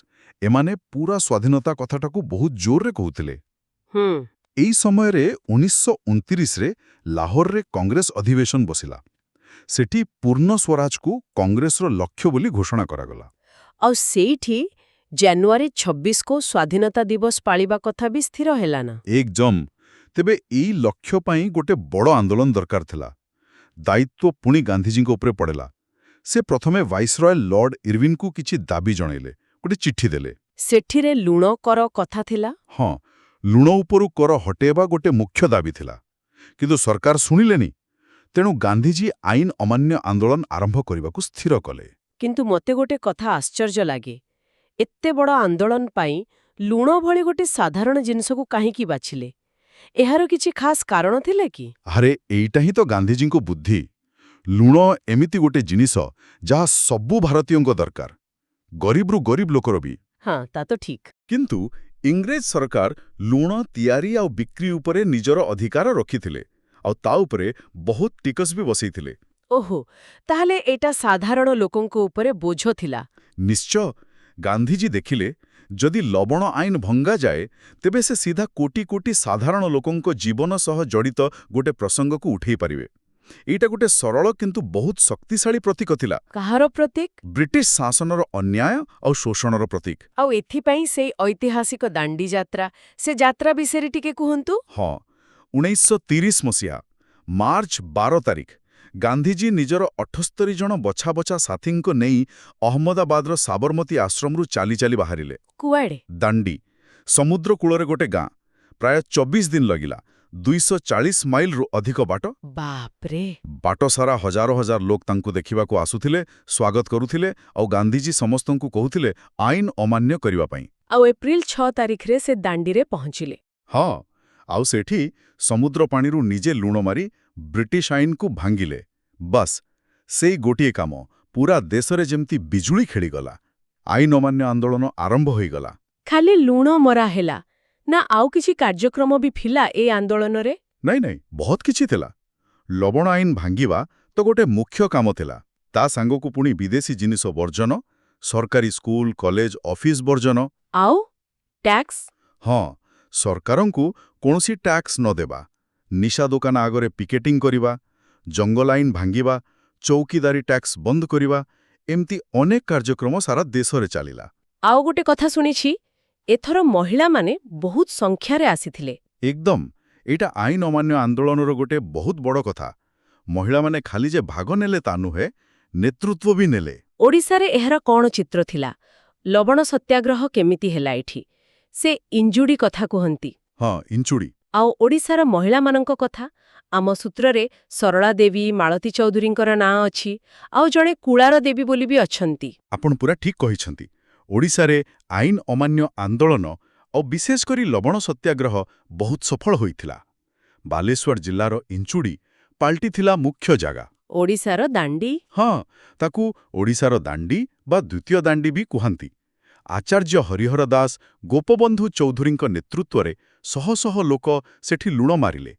Speaker 7: ଏମାନେ ପୁରା ସ୍ୱାଧୀନତା କଥାଟାକୁ ବହୁତ ଜୋରରେ କହୁଥିଲେ। ଏହି ସମୟରେ 1929ରେ ଲାହୋରରେ କଂଗ୍ରେସ ଅଧିବେଶନ ବସିଲା। ସେଠି ପୂର୍ଣ୍ଣ ସ୍ୱରାଜକୁ କଂଗ୍ରେସର ଲକ୍ଷ୍ୟ ବୋଲି ଘୋଷଣା କରାଗଲା।
Speaker 6: ଆଉ ସେଇଠି ଜାନୁଆରୀ 26କୁ ସ୍ୱାଧୀନତା ଦିବସ ପାଳିବା କଥା ବି ସ୍ଥିର ହେଲା ନା?
Speaker 7: ଏକଦମ। ତେବେ ଏଇ ଲକ୍ଷ୍ୟ ପାଇଁ ଗୋଟେ ବଡ଼ ଆନ୍ଦୋଳନ ଦରକାର ଥିଲା। ଦାୟିତ୍ୱ ପୁଣି ଗାନ୍ଧିଜୀଙ୍କ ଉପରେ ପଡ଼ିଲା। ସେ ପ୍ରଥମେ ଭାଇସରୟ ଲର୍ଡ ଇରୱିନଙ୍କୁ କିଛି ଦାବି ଜଣାଇଲେ, ଗୋଟେ ଚିଠି ଦେଲେ।
Speaker 6: ସେଠିରେ ଲୁଣ କର କଥା ଥିଲା?
Speaker 7: ହଁ, ଲୁଣ ଉପରୁ କର ହଟେଇବା ଗୋଟେ ମୁଖ୍ୟ ଦାବି ଥିଲା। କିନ୍ତୁ ସରକାର ଶୁଣିଲେନି। ତେଣୁ ଗାନ୍ଧିଜୀ ଆଇନ ଅମାନ୍ୟ ଆନ୍ଦୋଳନ ଆରମ୍ଭ କରିବାକୁ ସ୍ଥିର କଲେ।
Speaker 6: କିନ୍ତୁ ମୋତେ ଗୋଟେ କଥା ଆଶ୍ଚର୍ଯ୍ୟ ଲାଗେ। ଏତେ ବଡ଼ ଆନ୍ଦୋଳନ ପାଇଁ ଲୁଣ ଭଳି ଗୋଟେ ସାଧାରଣ ଜିନିଷକୁ କାହିଁକି ବାଛିଲେ? ଏହାର କିଛି ଖାସ୍ କାରଣ ଥିଲେ କି?
Speaker 7: ଆରେ ଏଇଟା ହିଁ ତ ଗାନ୍ଧିଜୀଙ୍କ ବୁଦ୍ଧି। ଲୁଣ ଏମିତି ଗୋଟେ ଜିନିଷ ଯାହା ସବୁ ଭାରତୀୟଙ୍କ ଦରକାର, ଗରିବରୁ ଗରିବ ଲୋକର ବି।
Speaker 6: ହଁ, ତା ତ ଠିକ୍।
Speaker 7: କିନ୍ତୁ ଇଂରେଜ ସରକାର ଲୁଣ ତିଆରି ଆଉ ବିକ୍ରି ଉପରେ ନିଜର ଅଧିକାର ରଖିଥିଲେ, ଆଉ ତା ଉପରେ ବହୁତ ଟିକସ ବି ବସେଇଥିଲେ।
Speaker 6: ଓହୋ, ତାହେଲେ ଏଇଟା ସାଧାରଣ ଲୋକଙ୍କ ଉପରେ ବୋଝ ଥିଲା।
Speaker 7: ନିଶ୍ଚୟ। ଗାନ୍ଧିଜୀ ଦେଖିଲେ ଯଦି ଲବଣ ଆଇନ ଭଙ୍ଗାଯାଏ, ତେବେ ସେ ସିଧା କୋଟି କୋଟି ସାଧାରଣ ଲୋକଙ୍କ ଜୀବନ ସହ ଜଡ଼ିତ ଗୋଟେ ପ୍ରସଙ୍ଗକୁ ଉଠେଇ ପାରିବେ। ଏଇଟା ଗୋଟେ ସରଳ କିନ୍ତୁ ବହୁତ ଶକ୍ତିଶାଳୀ ପ୍ରତୀକ ଥିଲା।
Speaker 6: କାହାର ପ୍ରତୀକ?
Speaker 7: ବ୍ରିଟିଶ ଶାସନର ଅନ୍ୟାୟ ଆଉ ଶୋଷଣର ପ୍ରତୀକ।
Speaker 6: ଆଉ ଏଥିପାଇଁ ସେଇ ଐତିହାସିକ ଦାଣ୍ଡି ଯାତ୍ରା, ସେ ଯାତ୍ରା ବିଷୟରେ ଟିକେ କୁହନ୍ତୁ।
Speaker 7: ହଁ, 1930 ମସିହା ମାର୍ଚ୍ଚ 12 ତାରିଖ ଗାନ୍ଧିଜୀ ନିଜର 78 ଜଣ ବଛା ବଛା ସାଥୀଙ୍କୁ ନେଇ ଅହମ୍ମଦାବାଦର ସାବରମତୀ ଆଶ୍ରମରୁ ଚାଲି ଚାଲି ବାହାରିଲେ।
Speaker 6: କୁଆଡ଼େ?
Speaker 7: ଦାଣ୍ଡି, ସମୁଦ୍ର କୂଳରେ ଗୋଟେ ଗାଁ। ପ୍ରାୟ 24 ଦିନ ଲାଗିଲା। 240 ମାଇଲରୁ ଅଧିକ ବାଟ।
Speaker 6: ବାପ୍ରେ!
Speaker 7: ବାଟସାରା ହଜାର ହଜାର ଲୋକ ତାଙ୍କୁ ଦେଖିବାକୁ ଆସୁଥିଲେ, ସ୍ୱାଗତ କରୁଥିଲେ, ଆଉ ଗାନ୍ଧିଜୀ ସମସ୍ତଙ୍କୁ କହୁଥିଲେ ଆଇନ ଅମାନ୍ୟ କରିବା ପାଇଁ।
Speaker 6: ଆଉ ଏପ୍ରିଲ 6 ତାରିଖରେ ସେ ଦାଣ୍ଡିରେ ପହଞ୍ଚିଲେ।
Speaker 7: ହଁ, ଆଉ ସେଠି ସମୁଦ୍ର ପାଣିରୁ ନିଜେ ଲୁଣ ମାରି ବ୍ରିଟିଶ ଆଇନକୁ ଭାଙ୍ଗିଲେ। ବାସ୍, ସେଇ ଗୋଟିଏ କାମ ପୁରା ଦେଶରେ ଯେମିତି ବିଜୁଳି ଖେଳିଗଲା। ଆଇନ ଅମାନ୍ୟ ଆନ୍ଦୋଳନ ଆରମ୍ଭ ହୋଇଗଲା।
Speaker 6: ଖାଲି ଲୁଣ ମରା ହେଲା ନା ଆଉ କିଛି କାର୍ଯ୍ୟକ୍ରମ ବି ଥିଲା ଏ ଆନ୍ଦୋଳନରେ?
Speaker 7: ନାଇଁ, ବହୁତ କିଛି ଥିଲା। ଲବଣ ଆଇନ ଭାଙ୍ଗିବା ତ ଗୋଟେ ମୁଖ୍ୟ କାମ ଥିଲା। ତା ସାଙ୍ଗକୁ ପୁଣି ବିଦେଶୀ ଜିନିଷ ବର୍ଜନ, ସରକାରୀ ସ୍କୁଲ, କଲେଜ, ଅଫିସ ବର୍ଜନ।
Speaker 6: ଆଉ ଟ୍ୟାକ୍ସ?
Speaker 7: ହଁ, ସରକାରଙ୍କୁ କୌଣସି ଟ୍ୟାକ୍ସ ନ ଦେବା, ନିଶା ଦୋକାନ ଆଗରେ ପିକେଟିଂ କରିବା, ଜଙ୍ଗଲ ଆଇନ ଭାଙ୍ଗିବା, ଚୌକିଦାରୀ ଟ୍ୟାକ୍ସ ବନ୍ଦ କରିବା, ଏମିତି ଅନେକ କାର୍ଯ୍ୟକ୍ରମ ସାରା ଦେଶରେ ଚାଲିଲା।
Speaker 6: ଆଉ ଗୋଟେ କଥା ଶୁଣିଛି, ଏଥର ମହିଳାମାନେ ବହୁତ ସଂଖ୍ୟାରେ ଆସିଥିଲେ।
Speaker 7: ଏକଦମ। ଏଇଟା ଆଇନ ଅମାନ୍ୟ ଆନ୍ଦୋଳନର ଗୋଟେ ବହୁତ ବଡ଼ କଥା। ମହିଳାମାନେ ଖାଲି ଯେ ଭାଗ ନେଲେ ତା ନୁହେଁ, ନେତୃତ୍ୱ ବି ନେଲେ।
Speaker 6: ଓଡ଼ିଶାରେ ଏହାର କ'ଣ ଚିତ୍ର ଥିଲା? ଲବଣ ସତ୍ୟାଗ୍ରହ କେମିତି ହେଲା ଏଠି? ସେ ଇଞ୍ଜୁଡ଼ି କଥା କୁହନ୍ତି।
Speaker 7: ହଁ, ଇଞ୍ଚୁଡ଼ି।
Speaker 6: ଆଉ ଓଡ଼ିଶାର ମହିଳାମାନଙ୍କ କଥା? ଆମ ସୂତ୍ରରେ ସରଳା ଦେବୀ, ମାଳତୀ ଚୌଧୁରୀଙ୍କର ନାଁ ଅଛି, ଆଉ ଜଣେ କୁଳାର ଦେବୀ ବୋଲି ବି ଅଛନ୍ତି।
Speaker 7: ଆପଣ ପୁରା ଠିକ୍ କହିଛନ୍ତି। ଓଡ଼ିଶାରେ ଆଇନ ଅମାନ୍ୟ ଆନ୍ଦୋଳନ ଆଉ ବିଶେଷ କରି ଲବଣ ସତ୍ୟାଗ୍ରହ ବହୁତ ସଫଳ ହୋଇଥିଲା। ବାଲେଶ୍ୱର ଜିଲ୍ଲାର ଇଞ୍ଚୁଡ଼ି ପାଲଟିଥିଲା ମୁଖ୍ୟ ଜାଗା।
Speaker 6: ଓଡ଼ିଶାର ଦାଣ୍ଡି?
Speaker 7: ହଁ, ତାକୁ ଓଡ଼ିଶାର ଦାଣ୍ଡି ବା ଦ୍ୱିତୀୟ ଦାଣ୍ଡି ବି କୁହନ୍ତି। ଆଚାର୍ଯ୍ୟ ହରିହର ଦାସ, ଗୋପବନ୍ଧୁ ଚୌଧୁରୀଙ୍କ ନେତୃତ୍ୱରେ ଶହ ଶହ ଲୋକ ସେଠି ଲୁଣ ମାରିଲେ।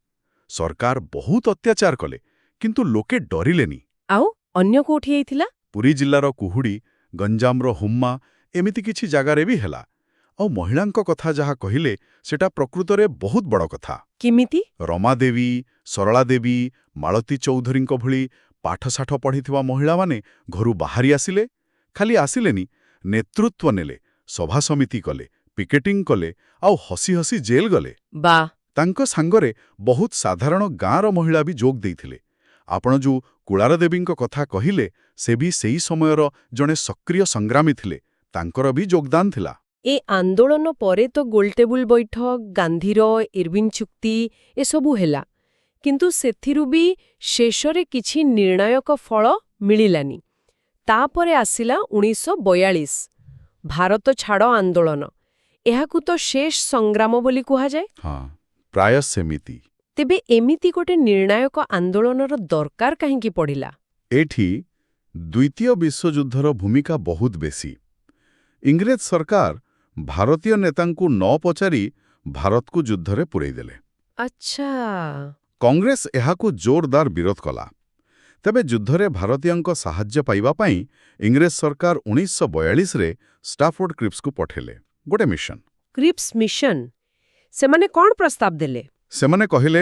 Speaker 7: ସରକାର ବହୁତ ଅତ୍ୟାଚାର କଲେ, କିନ୍ତୁ ଲୋକେ ଡରିଲେନି।
Speaker 6: ଆଉ ଅନ୍ୟ କୋଉଠି ହେଇଥିଲା?
Speaker 7: ପୁରୀ ଜିଲ୍ଲାର କୁହୁଡ଼ି, ଗଞ୍ଜାମର ହୁମ୍ମା ଏମିତି କିଛି ଜାଗାରେ ବି ହେଲା। ଆଉ ମହିଳାଙ୍କ କଥା ଯାହା କହିଲେ, ସେଟା ପ୍ରକୃତରେ ବହୁତ ବଡ଼ କଥା।
Speaker 6: କେମିତି?
Speaker 7: ରମାଦେବୀ, ସରଳା ଦେବୀ, ମାଳତୀ ଚୌଧୁରୀଙ୍କ ଭଳି ପାଠଶାଠ ପଢ଼ିଥିବା ମହିଳାମାନେ ଘରୁ ବାହାରି ଆସିଲେ। ଖାଲି ଆସିଲେନି, ନେତୃତ୍ୱ ନେଲେ, ସଭାସମିତି କଲେ, ପିକେଟିଂ କଲେ, ଆଉ ହସି ହସି ଜେଲ୍ ଗଲେ।
Speaker 6: ବା!
Speaker 7: ତାଙ୍କ ସାଙ୍ଗରେ ବହୁତ ସାଧାରଣ ଗାଁର ମହିଳା ବି ଯୋଗ ଦେଇଥିଲେ। ଆପଣ ଯୋଉ କୁଳାର ଦେବୀଙ୍କ କଥା କହିଲେ, ସେ ବି ସେଇ ସମୟର ଜଣେ ସକ୍ରିୟ ସଂଗ୍ରାମୀ ଥିଲେ। ତାଙ୍କର ବି ଯୋଗଦାନ ଥିଲା।
Speaker 6: ଏ ଆନ୍ଦୋଳନ ପରେ ତ ଗୋଲଟେବୁଲ ବୈଠକ, ଗାନ୍ଧୀର ଇରବିନ୍ ଚୁକ୍ତି ଏସବୁ ହେଲା, କିନ୍ତୁ ସେଥିରୁ ବି ଶେଷରେ କିଛି ନିର୍ଣ୍ଣାୟକ ଫଳ ମିଳିଲାନି। ତାପରେ ଆସିଲା 1942 ଭାରତ ଛାଡ଼ ଆନ୍ଦୋଳନ। ଏହାକୁ ତ ଶେଷ ସଂଗ୍ରାମ ବୋଲି କୁହାଯାଏ।
Speaker 7: ହଁ ପ୍ରାୟ ସେମିତି।
Speaker 6: ତେବେ ଏମିତି ଗୋଟେ ନିର୍ଣ୍ଣାୟକ ଆନ୍ଦୋଳନର ଦରକାର କାହିଁକି ପଡ଼ିଲା?
Speaker 7: ଏଠି ଦ୍ୱିତୀୟ ବିଶ୍ୱଯୁଦ୍ଧର ଭୂମିକା ବହୁତ ବେଶୀ। ଇଂରେଜ ସରକାର ଭାରତୀୟ ନେତାଙ୍କୁ ନ ପଚାରି ଭାରତକୁ ଯୁଦ୍ଧରେ ପୂରେଇଦେଲେ।
Speaker 6: ଆଚ୍ଛା,
Speaker 7: କଂଗ୍ରେସ ଏହାକୁ ଜୋରଦାର ବିରୋଧ କଲା। ତେବେ ଯୁଦ୍ଧରେ ଭାରତୀୟଙ୍କ ସାହାଯ୍ୟ ପାଇବା ପାଇଁ ଇଂରେଜ ସରକାର 1942ରେ ଷ୍ଟାଫୋର୍ଡ କ୍ରିପ୍ସକୁ ପଠେଇଲେ ଗୋଟେ ମିଶନ।
Speaker 6: କ୍ରିପ୍ସ ମିଶନ ସେମାନେ କ'ଣ ପ୍ରସ୍ତାବ ଦେଲେ?
Speaker 7: ସେମାନେ କହିଲେ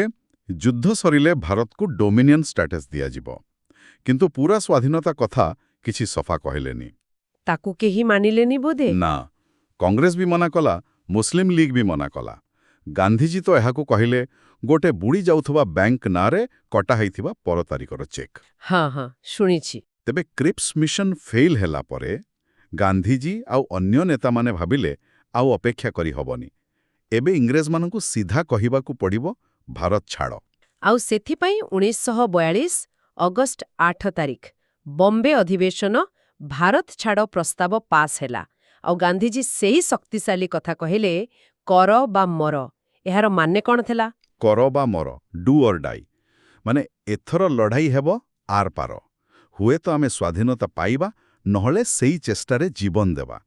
Speaker 7: ଯୁଦ୍ଧ ସରିଲେ ଭାରତକୁ ଡୋମିନିୟନ ଷ୍ଟାଟସ୍ ଦିଆଯିବ, କିନ୍ତୁ ପୁରା ସ୍ୱାଧୀନତା କଥା କିଛି ସଫା କହିଲେନି।
Speaker 6: ତାକୁ କେହି ମାନିଲେନି ବୋଧେ?
Speaker 7: ନା, କଂଗ୍ରେସ ବି ମନା କଲା, ମୁସଲିମ ଲିଗ୍ ବି ମନା କଲା। ଗାନ୍ଧିଜୀ ତ ଏହାକୁ କହିଲେ ଗୋଟେ ବୁଡ଼ି ଯାଉଥିବା ବ୍ୟାଙ୍କ ନାଁରେ କଟା ହେଇଥିବା ପର ତାରିଖର ଚେକ୍।
Speaker 6: ହଁ ହଁ, ଶୁଣିଛି।
Speaker 7: ତେବେ କ୍ରିପ୍ସ ମିଶନ ଫେଲ୍ ହେଲା ପରେ ଗାନ୍ଧିଜୀ ଆଉ ଅନ୍ୟ ନେତାମାନେ ଭାବିଲେ ଆଉ ଅପେକ୍ଷା କରିହବନି, ଏବେ ଇଂରେଜମାନଙ୍କୁ ସିଧା କହିବାକୁ ପଡ଼ିବ ଭାରତ ଛାଡ଼।
Speaker 6: ଆଉ ସେଥିପାଇଁ 1942 ଅଗଷ୍ଟ 8 ତାରିଖ ବମ୍ବେ ଅଧିବେଶନ ଭାରତ ଛାଡ଼ ପ୍ରସ୍ତାବ ପାସ୍ ହେଲା। ଆଉ ଗାନ୍ଧିଜୀ ସେହି ଶକ୍ତିଶାଳୀ କଥା କହିଲେ, କର ବା ମର। ଏହାର ମାନେ କ'ଣ ଥିଲା?
Speaker 7: କର ବା ମର, ଡୁ ଅର୍ ଡାଇ, ମାନେ ଏଥର ଲଢ଼ାଇ ହେବ ଆର ପାର। ହୁଏତ ଆମେ ସ୍ୱାଧୀନତା ପାଇବା, ନହେଲେ ସେଇ ଚେଷ୍ଟାରେ ଜୀବନ ଦେବା,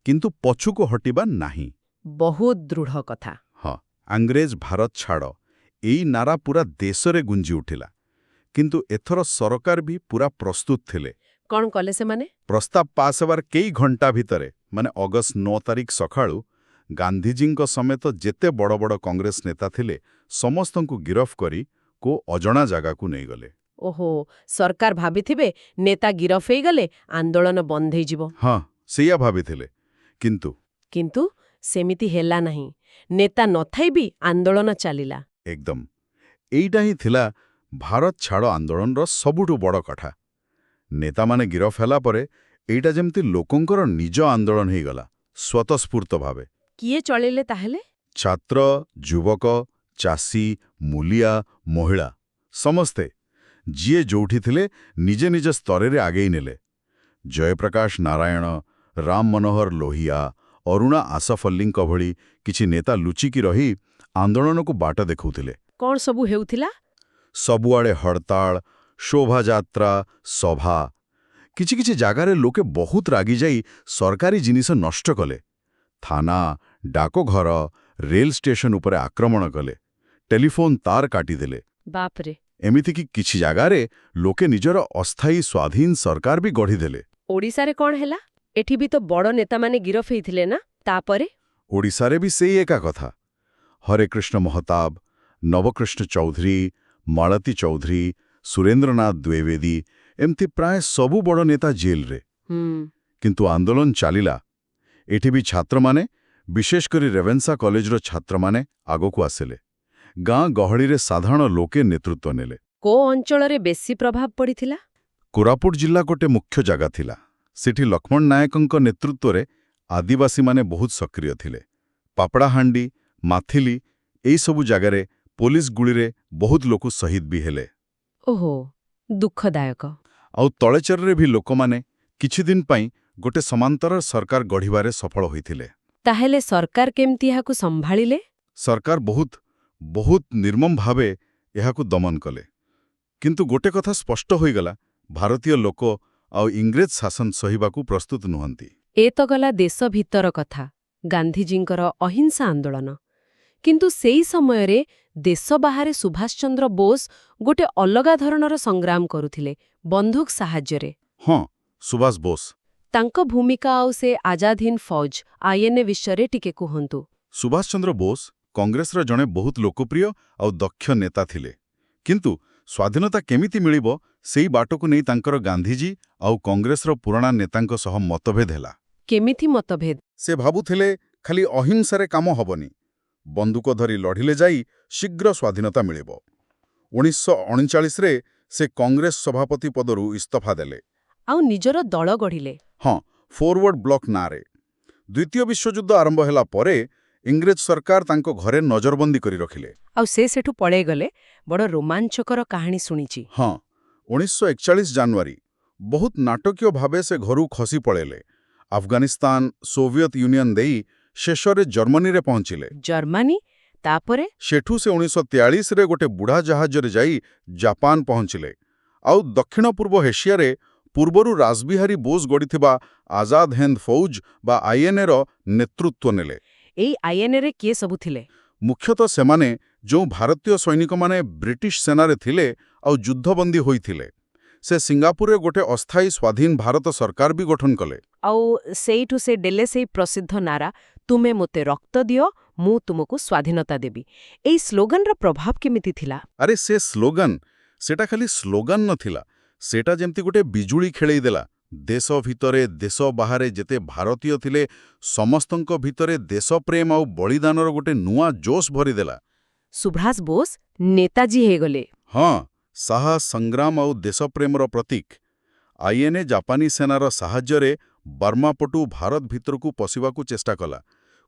Speaker 7: କିନ୍ତୁ ପଛକୁ ହଟିବା ନାହିଁ।
Speaker 6: ବହୁତ ଦୃଢ଼ କଥା।
Speaker 7: ହଁ, ଆଙ୍ଗ୍ରେଜ ଭାରତ ଛାଡ଼ ଏଇ ନାରା ପୁରା ଦେଶରେ ଗୁଞ୍ଜି ଉଠିଲା। କିନ୍ତୁ ଏଥର ସରକାର ବି ପୁରା ପ୍ରସ୍ତୁତ ଥିଲେ।
Speaker 6: କ'ଣ କଲେ ସେମାନେ?
Speaker 7: ପ୍ରସ୍ତାବ ପାସ୍ ହେବାର କେଇ ଘଣ୍ଟା ଭିତରେ, ମାନେ ଅଗଷ୍ଟ 9 ତାରିଖ ସକାଳୁ, ଗାନ୍ଧିଜୀଙ୍କ ସମେତ ଯେତେ ବଡ଼ ବଡ଼ କଂଗ୍ରେସ ନେତା ଥିଲେ ସମସ୍ତଙ୍କୁ ଗିରଫ କରି କୋଉ ଅଜଣା ଜାଗାକୁ ନେଇଗଲେ।
Speaker 6: ଓହୋ, ସରକାର ଭାବିଥିବେ ନେତା ଗିରଫ ହେଇଗଲେ ଆନ୍ଦୋଳନ ବନ୍ଦ ହେଇଯିବ।
Speaker 7: ହଁ, ସେଇଆ ଭାବିଥିଲେ। କିନ୍ତୁ
Speaker 6: ସେମିତି ହେଲା ନାହିଁ। ନେତା ନଥାଇ ବି ଆନ୍ଦୋଳନ ଚାଲିଲା।
Speaker 7: ଏକଦମ ଏଇଟା ହିଁ ଥିଲା ଭାରତ ଛାଡ଼ ଆନ୍ଦୋଳନର ସବୁଠୁ ବଡ଼ କଥା। ନେତାମାନେ ଗିରଫ ହେଲା ପରେ ଏଇଟା ଯେମିତି ଲୋକଙ୍କର ନିଜ ଆନ୍ଦୋଳନ ହେଇଗଲା, ସ୍ୱତଃସ୍ଫୂର୍ତ୍ତ ଭାବେ।
Speaker 6: କିଏ ଚଳେଇଲେ ତାହେଲେ?
Speaker 7: ଛାତ୍ର, ଯୁବକ, ଚାଷୀ, ମୂଲିଆ, ମହିଳା, ସମସ୍ତେ ଯିଏ ଯୋଉଠି ଥିଲେ ନିଜେ ନିଜ ସ୍ତରରେ ଆଗେଇ ନେଲେ। ଜୟପ୍ରକାଶ ନାରାୟଣ, ରାମ ମନୋହର ଲୋହିଆ, ଅରୁଣା ଆସଫ ଅଲ୍ଲୀଙ୍କ ଭଳି କିଛି ନେତା ଲୁଚିକି ରହି ଆନ୍ଦୋଳନକୁ ବାଟ ଦେଖାଉଥିଲେ।
Speaker 6: କ'ଣ ସବୁ ହେଉଥିଲା?
Speaker 7: ସବୁଆଡ଼େ ହଡ଼ତାଳ, ଶୋଭାଯାତ୍ରା, ସଭା। କିଛି କିଛି ଜାଗାରେ ଲୋକେ ବହୁତ ରାଗିଯାଇ ସରକାରୀ ଜିନିଷ ନଷ୍ଟ କଲେ। ଥାନା, ଡାକଘର, ରେଲ ଷ୍ଟେସନ ଉପରେ ଆକ୍ରମଣ କଲେ, ଟେଲିଫୋନ ତାର କାଟିଦେଲେ।
Speaker 6: ବାପରେ।
Speaker 7: ଏମିତିକି କିଛି ଜାଗାରେ ଲୋକେ ନିଜର ଅସ୍ଥାୟୀ ସ୍ୱାଧୀନ ସରକାର ବି ଗଢ଼ିଦେଲେ।
Speaker 6: ଓଡ଼ିଶାରେ କ'ଣ ହେଲା? ଏଠି ବି ତ ବଡ଼ ନେତାମାନେ ଗିରଫ ହେଇଥିଲେ ନା? ତାପରେ?
Speaker 7: ଓଡ଼ିଶାରେ ବି ସେଇ ଏକା କଥା। ହରେକୃଷ୍ଣ ମହତାବ, ନବକୃଷ୍ଣ ଚୌଧୁରୀ, ମାଳତୀ ଚୌଧୁରୀ, ସୁରେନ୍ଦ୍ରନାଥ ଦ୍ୱିବେଦୀ, ଏମିତି ପ୍ରାୟ ସବୁ ବଡ଼ ନେତା ଜେଲରେ। କିନ୍ତୁ ଆନ୍ଦୋଳନ ଚାଲିଲା। ଏଠି ବି ଛାତ୍ରମାନେ, ବିଶେଷ କରି ରେଭେନ୍ସା କଲେଜର ଛାତ୍ରମାନେ ଆଗକୁ ଆସିଲେ। ଗାଁ ଗହଳିରେ ସାଧାରଣ ଲୋକେ ନେତୃତ୍ୱ ନେଲେ।
Speaker 6: କୋଉ ଅଞ୍ଚଳରେ ବେଶୀ ପ୍ରଭାବ ପଡ଼ିଥିଲା?
Speaker 7: କୋରାପୁଟ ଜିଲ୍ଲା ଗୋଟେ ମୁଖ୍ୟ ଜାଗା ଥିଲା। ସେଠି ଲକ୍ଷ୍ମଣ ନାୟକଙ୍କ ନେତୃତ୍ୱରେ ଆଦିବାସୀମାନେ ବହୁତ ସକ୍ରିୟ ଥିଲେ। ପାପଡ଼ାହାଣ୍ଡି, ମାଥିଲି, ଏଇସବୁ ଜାଗାରେ ପୋଲିସ ଗୁଳିରେ ବହୁତ ଲୋକ ଶହୀଦ ବି ହେଲେ।
Speaker 6: ଓହୋ, ଦୁଃଖଦାୟକ।
Speaker 7: ଆଉ ତଳେଚରରେ ବି ଲୋକମାନେ କିଛିଦିନ ପାଇଁ ଗୋଟେ ସମାନ୍ତର ସରକାର ଗଢ଼ିବାରେ ସଫଳ ହୋଇଥିଲେ।
Speaker 6: ତାହେଲେ ସରକାର କେମିତି ଏହାକୁ ସମ୍ଭାଳିଲେ?
Speaker 7: ସରକାର ବହୁତ ନିର୍ମମ ଭାବେ ଏହାକୁ ଦମନ କଲେ। କିନ୍ତୁ ଗୋଟେ କଥା ସ୍ପଷ୍ଟ ହୋଇଗଲା, ଭାରତୀୟ ଲୋକ ଆଉ ଇଂରେଜ ଶାସନ ସହିବାକୁ ପ୍ରସ୍ତୁତ ନୁହନ୍ତି।
Speaker 6: ଏ ତ ଗଲା ଦେଶ ଭିତର କଥା, ଗାନ୍ଧିଜୀଙ୍କର ଅହିଂସା ଆନ୍ଦୋଳନ। କିନ୍ତୁ ସେଇ ସମୟରେ ଦେଶ ବାହାରେ ସୁଭାଷ ଚନ୍ଦ୍ର ବୋଷ ଗୋଟେ ଅଲଗା ଧରଣର ସଂଗ୍ରାମ କରୁଥିଲେ, ବନ୍ଧୁକ ସାହାଯ୍ୟରେ।
Speaker 7: ହଁ, ସୁଭାଷ ବୋଷ।
Speaker 6: ତାଙ୍କ ଭୂମିକା ଆଉ ସେ ଆଜାଦ ହିନ୍ଦ ଫୌଜ ଆଇଏନ୍ଏ ବିଷୟରେ ଟିକେ କୁହନ୍ତୁ।
Speaker 7: ସୁଭାଷ ଚନ୍ଦ୍ର ବୋଷ କଂଗ୍ରେସର ଜଣେ ବହୁତ ଲୋକପ୍ରିୟ ଆଉ ଦକ୍ଷ ନେତା ଥିଲେ। କିନ୍ତୁ ସ୍ୱାଧୀନତା କେମିତି ମିଳିବ ସେଇ ବାଟକୁ ନେଇ ତାଙ୍କର ଗାନ୍ଧିଜୀ ଆଉ କଂଗ୍ରେସର ପୁରୁଣା ନେତାଙ୍କ ସହ ମତଭେଦ ହେଲା।
Speaker 6: କେମିତି ମତଭେଦ?
Speaker 7: ସେ ଭାବୁଥିଲେ ଖାଲି ଅହିଂସାରେ କାମ ହବନି, ବନ୍ଧୁକ ଧରି ଲଢ଼ିଲେ ଯାଇ ଶୀଘ୍ର ସ୍ୱାଧୀନତା ମିଳିବ। 1939ରେ ସେ କଂଗ୍ରେସ ସଭାପତି ପଦରୁ ଇସ୍ତଫା ଦେଲେ।
Speaker 6: ଆଉ ନିଜର ଦଳ ଗଢ଼ିଲେ।
Speaker 7: ହଁ, ଫରୱାର୍ଡ ବ୍ଲକ ନାଁରେ। ଦ୍ୱିତୀୟ ବିଶ୍ୱଯୁଦ୍ଧ ଆରମ୍ଭ ହେଲା ପରେ ଇଂରେଜ ସରକାର ତାଙ୍କ ଘରେ ନଜରବନ୍ଦୀ କରି ରଖିଲେ।
Speaker 6: ଆଉ ସେ ସେଠୁ ପଳେଇଗଲେ। ବଡ଼ ରୋମାଞ୍ଚକର କାହାଣୀ ଶୁଣିଛି।
Speaker 7: ହଁ, 1941 ଜାନୁଆରୀ ବହୁତ ନାଟକୀୟ ଭାବେ ସେ ଘରୁ ଖସି ପଳେଇଲେ। ଆଫଗାନିସ୍ତାନ, ସୋଭିଏତ ୟୁନିୟନ ଦେଇ ଶେଷରେ ଜର୍ମାନୀରେ ପହଞ୍ଚିଲେ।
Speaker 6: ଜର୍ମାନୀ ତାପରେ
Speaker 7: ସେଠୁ ସେ 1943ରେ ଗୋଟେ ବୁଢ଼ା ଜାହାଜରେ ଯାଇ ଜାପାନ ପହଞ୍ଚିଲେ ଆଉ ଦକ୍ଷିଣ ପୂର୍ବ ଏସିଆରେ ପୂର୍ବରୁ ରାସବିହାରୀ ବୋଷ ଗଢ଼ିଥିବା ଆଜାଦ ହିନ୍ଦ ଫୌଜ ବା ଆଇଏନ୍ଏର ନେତୃତ୍ୱ ନେଲେ।
Speaker 6: ଏଇ ଆଇଏନ୍ଏରେ କିଏ ସବୁ ଥିଲେ?
Speaker 7: ମୁଖ୍ୟତଃ ସେମାନେ ଯେଉଁ ଭାରତୀୟ ସୈନିକମାନେ ବ୍ରିଟିଶ ସେନାରେ ଥିଲେ ଆଉ ଯୁଦ୍ଧବନ୍ଦୀ ହୋଇଥିଲେ, ସେ ସିଙ୍ଗାପୁରରେ ଗୋଟେ ଅସ୍ଥାୟୀ ସ୍ୱାଧୀନ ଭାରତ ସରକାର ବି ଗଠନ କଲେ।
Speaker 6: ଆଉ ସେଇଠୁ ସେ ଡେଲେ ସେଇ ପ୍ରସିଦ୍ଧ ନାରା ତୁମେ ମୋତେ ରକ୍ତ ଦିଅ ମୁଁ ତୁମକୁ ସ୍ୱାଧୀନତା ଦେବି। ଏଇ ସ୍ଲୋଗାନର ପ୍ରଭାବ କେମିତି ଥିଲା?
Speaker 7: ଆରେ ସେ ସ୍ଲୋଗାନ, ସେଟା ଖାଲି ସ୍ଲୋଗାନ ନଥିଲା, ସେଟା ଯେମିତି ଗୋଟେ ବିଜୁଳି ଖେଳେଇ ଦେଲା। ଦେଶ ଭିତରେ ଦେଶ ବାହାରେ ଯେତେ ଭାରତୀୟ ଥିଲେ ସମସ୍ତଙ୍କ ଭିତରେ ଦେଶପ୍ରେମ ଆଉ ବଳିଦାନର ଗୋଟେ ନୂଆ ଜୋଶ ଭରିଦେଲା।
Speaker 6: ସୁଭାଷ ବୋଷ ନେତାଜୀ ହେଇଗଲେ।
Speaker 7: ହଁ, ସାହସ, ସଂଗ୍ରାମ ଆଉ ଦେଶପ୍ରେମର ପ୍ରତୀକ। ଆଇଏନ୍ଏ ଜାପାନୀ ସେନାର ସାହାଯ୍ୟରେ ବର୍ମା ପଟୁ ଭାରତ ଭିତରକୁ ପଶିବାକୁ ଚେଷ୍ଟା କଲା।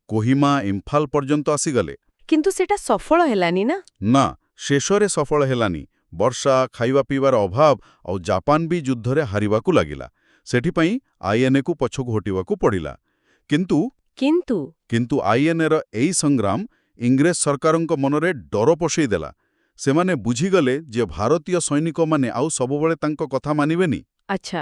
Speaker 7: କୋହିମା, ଇମ୍ଫାଲ ପର୍ଯ୍ୟନ୍ତ ଆସିଗଲେ।
Speaker 6: କିନ୍ତୁ ସେଟା ସଫଳ ହେଲାନି ନା?
Speaker 7: ନା, ଶେଷରେ ସଫଳ ହେଲାନି। ବର୍ଷା, ଖାଇବା ପିଇବାର ଅଭାବ ଆଉ ଜାପାନ ବି ଯୁଦ୍ଧରେ ହାରିବାକୁ ଲାଗିଲା। ସେଥିପାଇଁ ଆଇଏନ୍ଏକୁ ପଛକୁ ହଟିବାକୁ ପଡ଼ିଲା। କିନ୍ତୁ ଆଇଏନ୍ଏର ଏଇ ସଂଗ୍ରାମ ଇଂରେଜ ସରକାରଙ୍କ ମନରେ ଡର ପଶେଇଦେଲା। ସେମାନେ ବୁଝିଗଲେ ଯେ ଭାରତୀୟ ସୈନିକମାନେ ଆଉ ସବୁବେଳେ ତାଙ୍କ କଥା ମାନିବେନି।
Speaker 6: ଆଚ୍ଛା,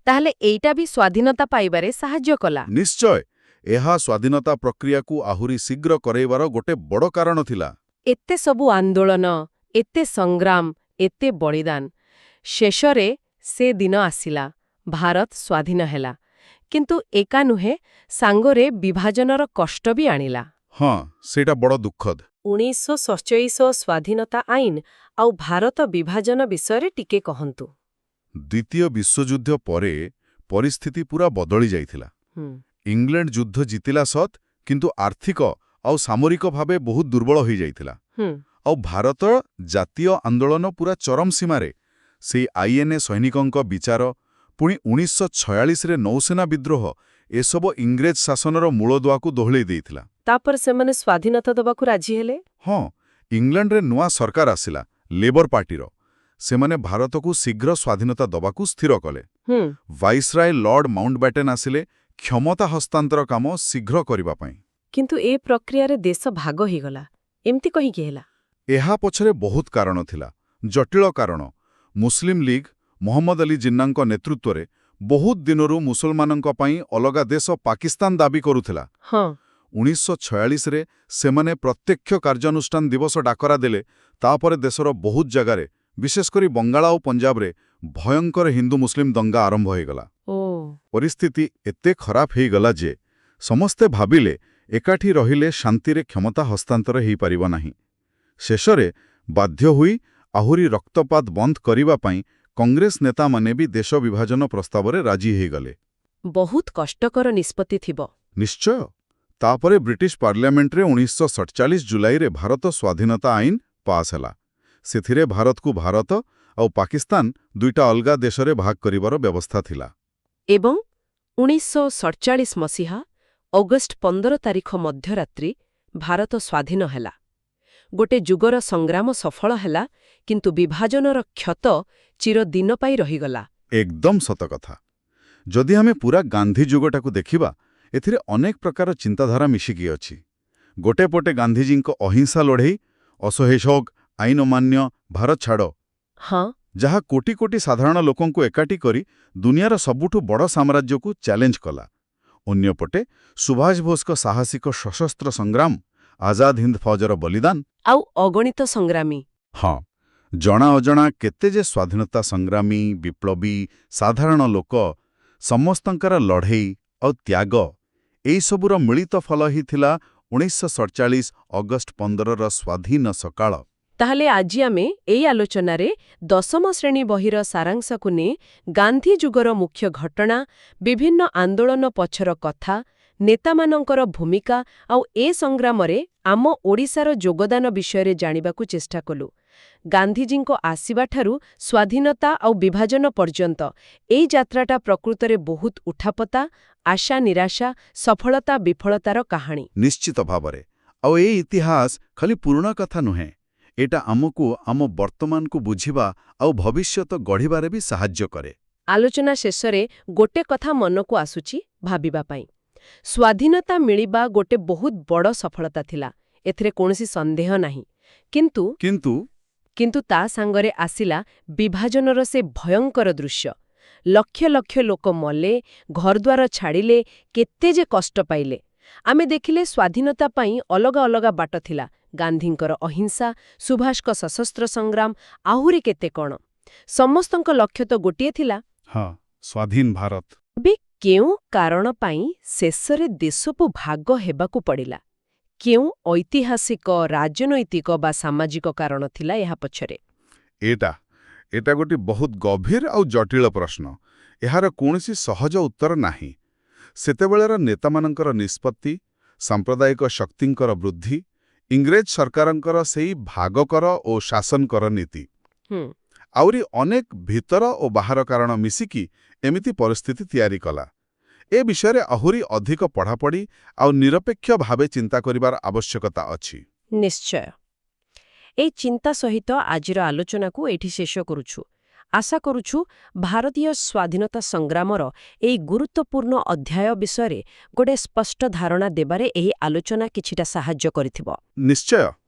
Speaker 6: ତାହେଲେ ଏଇଟା ବି ସ୍ୱାଧୀନତା ପାଇବାରେ ସାହାଯ୍ୟ କଲା?
Speaker 7: ନିଶ୍ଚୟ, ଏହା ସ୍ୱାଧୀନତା ପ୍ରକ୍ରିୟାକୁ ଆହୁରି ଶୀଘ୍ର କରାଇବାର ଗୋଟେ ବଡ଼ କାରଣ ଥିଲା।
Speaker 6: ଏତେ ସବୁ ଆନ୍ଦୋଳନ, ଏତେ ସଂଗ୍ରାମ, ଏତେ ବଳିଦାନ, ଶେଷରେ ସେ ଦିନ ଆସିଲା, ଭାରତ ସ୍ୱାଧୀନ ହେଲା। କିନ୍ତୁ ଏକା ନୁହେଁ, ସାଙ୍ଗରେ ବିଭାଜନର କଷ୍ଟ ବି ଆଣିଲା।
Speaker 7: ହଁ, ସେଇଟା ବଡ଼ ଦୁଃଖଦ।
Speaker 6: 1947 ସ୍ୱାଧୀନତା ଆଇନ ଆଉ ଭାରତ ବିଭାଜନ ବିଷୟରେ ଟିକେ କହନ୍ତୁ।
Speaker 7: ଦ୍ୱିତୀୟ ବିଶ୍ୱଯୁଦ୍ଧ ପରେ ପରିସ୍ଥିତି ପୁରା ବଦଳି ଯାଇଥିଲା। ଇଂଲଣ୍ଡ ଯୁଦ୍ଧ ଜିତିଲା ସତ୍, କିନ୍ତୁ ଆର୍ଥିକ ଆଉ ସାମରିକ ଭାବେ ବହୁତ ଦୁର୍ବଳ ହୋଇଯାଇଥିଲା। ଆଉ ଭାରତ ଜାତୀୟ ଆନ୍ଦୋଳନ ପୁରା ଚରମ ସୀମାରେ। ସେଇ ଆଇଏନ୍ଏ ସୈନିକଙ୍କ ବିଚାର, ପୁଣି 1946ରେ ନୌସେନା ବିଦ୍ରୋହ, ଏସବୁ ଇଂରେଜ ଶାସନର ମୂଳଦୁଆକୁ ଦୋହଳେଇ ଦେଇଥିଲା।
Speaker 6: ତାପରେ ସେମାନେ ସ୍ୱାଧୀନତା ଦେବାକୁ ରାଜି ହେଲେ?
Speaker 7: ହଁ, ଇଂଲଣ୍ଡରେ ନୂଆ ସରକାର ଆସିଲା, ଲେବର ପାର୍ଟିର। ସେମାନେ ଭାରତକୁ ଶୀଘ୍ର ସ୍ୱାଧୀନତା ଦେବାକୁ ସ୍ଥିର କଲେ। ଭାଇସରାୟ ଲର୍ଡ ମାଉଣ୍ଟବ୍ୟାଟେନ ଆସିଲେ କ୍ଷମତା ହସ୍ତାନ୍ତର କାମ ଶୀଘ୍ର କରିବା ପାଇଁ।
Speaker 6: କିନ୍ତୁ ଏ ପ୍ରକ୍ରିୟାରେ ଦେଶ ଭାଗ ହେଇଗଲା। ଏମିତି କାହିଁକି ହେଲା?
Speaker 7: ଏହା ପଛରେ ବହୁତ କାରଣ ଥିଲା, ଜଟିଳ କାରଣ। ମୁସଲିମ ଲିଗ୍ ମହମ୍ମଦ ଅଲି ଜିନ୍ନାଙ୍କ ନେତୃତ୍ୱରେ ବହୁତ ଦିନରୁ ମୁସଲମାନଙ୍କ ପାଇଁ ଅଲଗା ଦେଶ ପାକିସ୍ତାନ ଦାବି କରୁଥିଲା। 1946ରେ ସେମାନେ ପ୍ରତ୍ୟକ୍ଷ କାର୍ଯ୍ୟାନୁଷ୍ଠାନ ଦିବସ ଡାକରା ଦେଲେ। ତାପରେ ଦେଶର ବହୁତ ଜାଗାରେ, ବିଶେଷ କରି ବଙ୍ଗାଳ ଓ ପଞ୍ଜାବରେ ଭୟଙ୍କର ହିନ୍ଦୁ ମୁସଲିମ ଦଙ୍ଗା ଆରମ୍ଭ ହୋଇଗଲା। ପରିସ୍ଥିତି ଏତେ ଖରାପ ହେଇଗଲା ଯେ ସମସ୍ତେ ଭାବିଲେ ଏକାଠି ରହିଲେ ଶାନ୍ତିରେ କ୍ଷମତା ହସ୍ତାନ୍ତର ହୋଇପାରିବ ନାହିଁ। ଶେଷରେ ବାଧ୍ୟ ହୋଇ ଆହୁରି ରକ୍ତପାତ ବନ୍ଦ କରିବା ପାଇଁ କଂଗ୍ରେସ ନେତାମାନେ ବି ଦେଶ ବିଭାଜନ ପ୍ରସ୍ତାବରେ ରାଜି ହୋଇଗଲେ।
Speaker 6: ବହୁତ କଷ୍ଟକର ନିଷ୍ପତ୍ତି ଥିବ।
Speaker 7: ନିଶ୍ଚୟ। ତାପରେ ବ୍ରିଟିଶ ପାର୍ଲାମେଣ୍ଟରେ 1947 ଜୁଲାଇରେ ଭାରତ ସ୍ୱାଧୀନତା ଆଇନ ପାସ୍ ହେଲା। ସେଥିରେ ଭାରତକୁ ଭାରତ ଆଉ ପାକିସ୍ତାନ ଦୁଇଟା ଅଲଗା ଦେଶରେ ଭାଗ କରିବାର ବ୍ୟବସ୍ଥା ଥିଲା।
Speaker 6: ଏବଂ 1947 ମସିହା ଅଗଷ୍ଟ 15 ତାରିଖ ମଧ୍ୟରାତ୍ରି ଭାରତ ସ୍ୱାଧୀନ ହେଲା। ଗୋଟେ ଯୁଗର ସଂଗ୍ରାମ ସଫଳ ହେଲା, କିନ୍ତୁ ବିଭାଜନର କ୍ଷତ ଚିରଦିନ ପାଇଁ ରହିଗଲା।
Speaker 7: ଏକଦମ ସତ କଥା। ଯଦି ଆମେ ପୁରା ଗାନ୍ଧୀ ଯୁଗଟାକୁ ଦେଖିବା, ଏଥିରେ ଅନେକ ପ୍ରକାର ଚିନ୍ତାଧାରା ମିଶିକି ଅଛି। ଗୋଟେ ପଟେ ଗାନ୍ଧିଜୀଙ୍କ ଅହିଂସା ଲଢ଼େଇ, ଅସହଯୋଗ, ଆଇନ ଅମାନ୍ୟ, ଭାରତ ଛାଡ଼, ଯାହା କୋଟି କୋଟି ସାଧାରଣ ଲୋକଙ୍କୁ ଏକାଠି କରି ଦୁନିଆର ସବୁଠୁ ବଡ଼ ସାମ୍ରାଜ୍ୟକୁ ଚ୍ୟାଲେଞ୍ଜ କଲା। ଅନ୍ୟପଟେ ସୁଭାଷ ବୋଷଙ୍କ ସାହସିକ ସଶସ୍ତ୍ର ସଂଗ୍ରାମ, ଆଜାଦ ହିନ୍ଦ ଫୌଜର ବଳିଦାନ,
Speaker 6: ଆଉ ଅଗଣିତ ସଂଗ୍ରାମୀ।
Speaker 7: ହଁ, ଜଣା ଅଜଣା କେତେ ଯେ ସ୍ୱାଧୀନତା ସଂଗ୍ରାମୀ, ବିପ୍ଳବୀ, ସାଧାରଣ ଲୋକ, ସମସ୍ତଙ୍କର ଲଢ଼େଇ ଆଉ ତ୍ୟାଗ, ଏଇସବୁର ମିଳିତ ଫଳ ହିଁ ଥିଲା 1947 ଅଗଷ୍ଟ 15ର ସ୍ୱାଧୀନ ସକାଳ।
Speaker 6: ତାହେଲେ ଆଜି ଆମେ ଏଇ ଆଲୋଚନାରେ ଦଶମ ଶ୍ରେଣୀ ବହିର ସାରାଂଶକୁ ନେଇ ଗାନ୍ଧୀ ଯୁଗର ମୁଖ୍ୟ ଘଟଣା, ବିଭିନ୍ନ ଆନ୍ଦୋଳନ ପଛର କଥା, ନେତାମାନଙ୍କର ଭୂମିକା ଆଉ ଏ ସଂଗ୍ରାମରେ ଆମ ଓଡ଼ିଶାର ଯୋଗଦାନ ବିଷୟରେ ଜାଣିବାକୁ ଚେଷ୍ଟା କଲୁ। ଗାନ୍ଧିଜୀଙ୍କ ଆସିବାଠାରୁ ସ୍ୱାଧୀନତା ଆଉ ବିଭାଜନ ପର୍ଯ୍ୟନ୍ତ ଏଇ ଯାତ୍ରାଟା ପ୍ରକୃତରେ ବହୁତ ଉଠାପତା, ଆଶା ନିରାଶା, ସଫଳତା ବିଫଳତାର କାହାଣୀ।
Speaker 7: ନିଶ୍ଚିତ ଭାବରେ। ଆଉ ଏଇ ଇତିହାସ ଖାଲି ପୁରୁଣା କଥା ନୁହେଁ, ଏଇଟା ଆମକୁ ଆମ ବର୍ତ୍ତମାନକୁ ବୁଝିବା ଆଉ ଭବିଷ୍ୟତ ଗଢ଼ିବାରେ ବି ସାହାଯ୍ୟ କରେ।
Speaker 6: ଆଲୋଚନା ଶେଷରେ ଗୋଟେ କଥା ମନକୁ ଆସୁଛି ଭାବିବା ପାଇଁ। ସ୍ୱାଧୀନତା ମିଳିବା ଗୋଟେ ବହୁତ ବଡ଼ ସଫଳତା ଥିଲା, ଏଥିରେ କୌଣସି ସନ୍ଦେହ ନାହିଁ। କିନ୍ତୁ
Speaker 7: କିନ୍ତୁ
Speaker 6: କିନ୍ତୁ ତା ସାଙ୍ଗରେ ଆସିଲା ବିଭାଜନର ସେ ଭୟଙ୍କର ଦୃଶ୍ୟ। ଲକ୍ଷ ଲକ୍ଷ ଲୋକ ମଲେ, ଘରଦ୍ୱାର ଛାଡ଼ିଲେ, କେତେ ଯେ କଷ୍ଟ ପାଇଲେ। ଆମେ ଦେଖିଲେ ସ୍ୱାଧୀନତା ପାଇଁ ଅଲଗା ଅଲଗା ବାଟ ଥିଲା। ଗାନ୍ଧୀଙ୍କର ଅହିଂସା, ସୁଭାଷଙ୍କ ସଶସ୍ତ୍ର ସଂଗ୍ରାମ, ଆହୁରି କେତେ କ'ଣ। ସମସ୍ତଙ୍କ ଲକ୍ଷ୍ୟ ତ ଗୋଟିଏ ଥିଲା।
Speaker 7: ହଁ, ସ୍ୱାଧୀନ ଭାରତ।
Speaker 6: ଏବେ କେଉଁ କାରଣ ପାଇଁ ଶେଷରେ ଦେଶକୁ ଭାଗ ହେବାକୁ ପଡ଼ିଲା? କେଉଁ ଐତିହାସିକ, ରାଜନୈତିକ ବା ସାମାଜିକ କାରଣ ଥିଲା ଏହା ପଛରେ?
Speaker 7: ଏଟା ଗୋଟେ ବହୁତ ଗଭୀର ଆଉ ଜଟିଳ ପ୍ରଶ୍ନ। ଏହାର କୌଣସି ସହଜ ଉତ୍ତର ନାହିଁ। ସେତେବେଳର ନେତାମାନଙ୍କର ନିଷ୍ପତ୍ତି, ସାମ୍ପ୍ରଦାୟିକ ଶକ୍ତିଙ୍କର ବୃଦ୍ଧି, ଇଂରେଜ ସରକାରଙ୍କର ସେଇ ଭାଗ କର ଓ ଶାସନ କର ନୀତି, ଆହୁରି ଅନେକ ଭିତର ଓ ବାହାର କାରଣ ମିଶିକି ଏମିତି ପରିସ୍ଥିତି ତିଆରି କଲା। ଏ ବିଷୟରେ ଆହୁରି ଅଧିକ ପଢ଼ାପଢ଼ି ଆଉ ନିରପେକ୍ଷ ଭାବେ ଚିନ୍ତା କରିବାର ଆବଶ୍ୟକତା ଅଛି।
Speaker 6: ନିଶ୍ଚୟ। এই ଚିନ୍ତା ସହିତ ଆଜିର ଆଲୋଚନାକୁ ଏଇଠି ଶେଷ କରୁଛୁ। ଆଶା କରୁଛୁ ଭାରତୀୟ ସ୍ୱାଧୀନତା ସଂଗ୍ରାମର ଏହି ଗୁରୁତ୍ୱପୂର୍ଣ୍ଣ ଅଧ୍ୟାୟ ବିଷୟରେ ଗୋଟେ ସ୍ପଷ୍ଟ ଧାରଣା ଦେବାରେ ଏହି ଆଲୋଚନା କିଛିଟା ସାହାଯ୍ୟ କରିଥିବ।
Speaker 7: ନିଶ୍ଚୟ।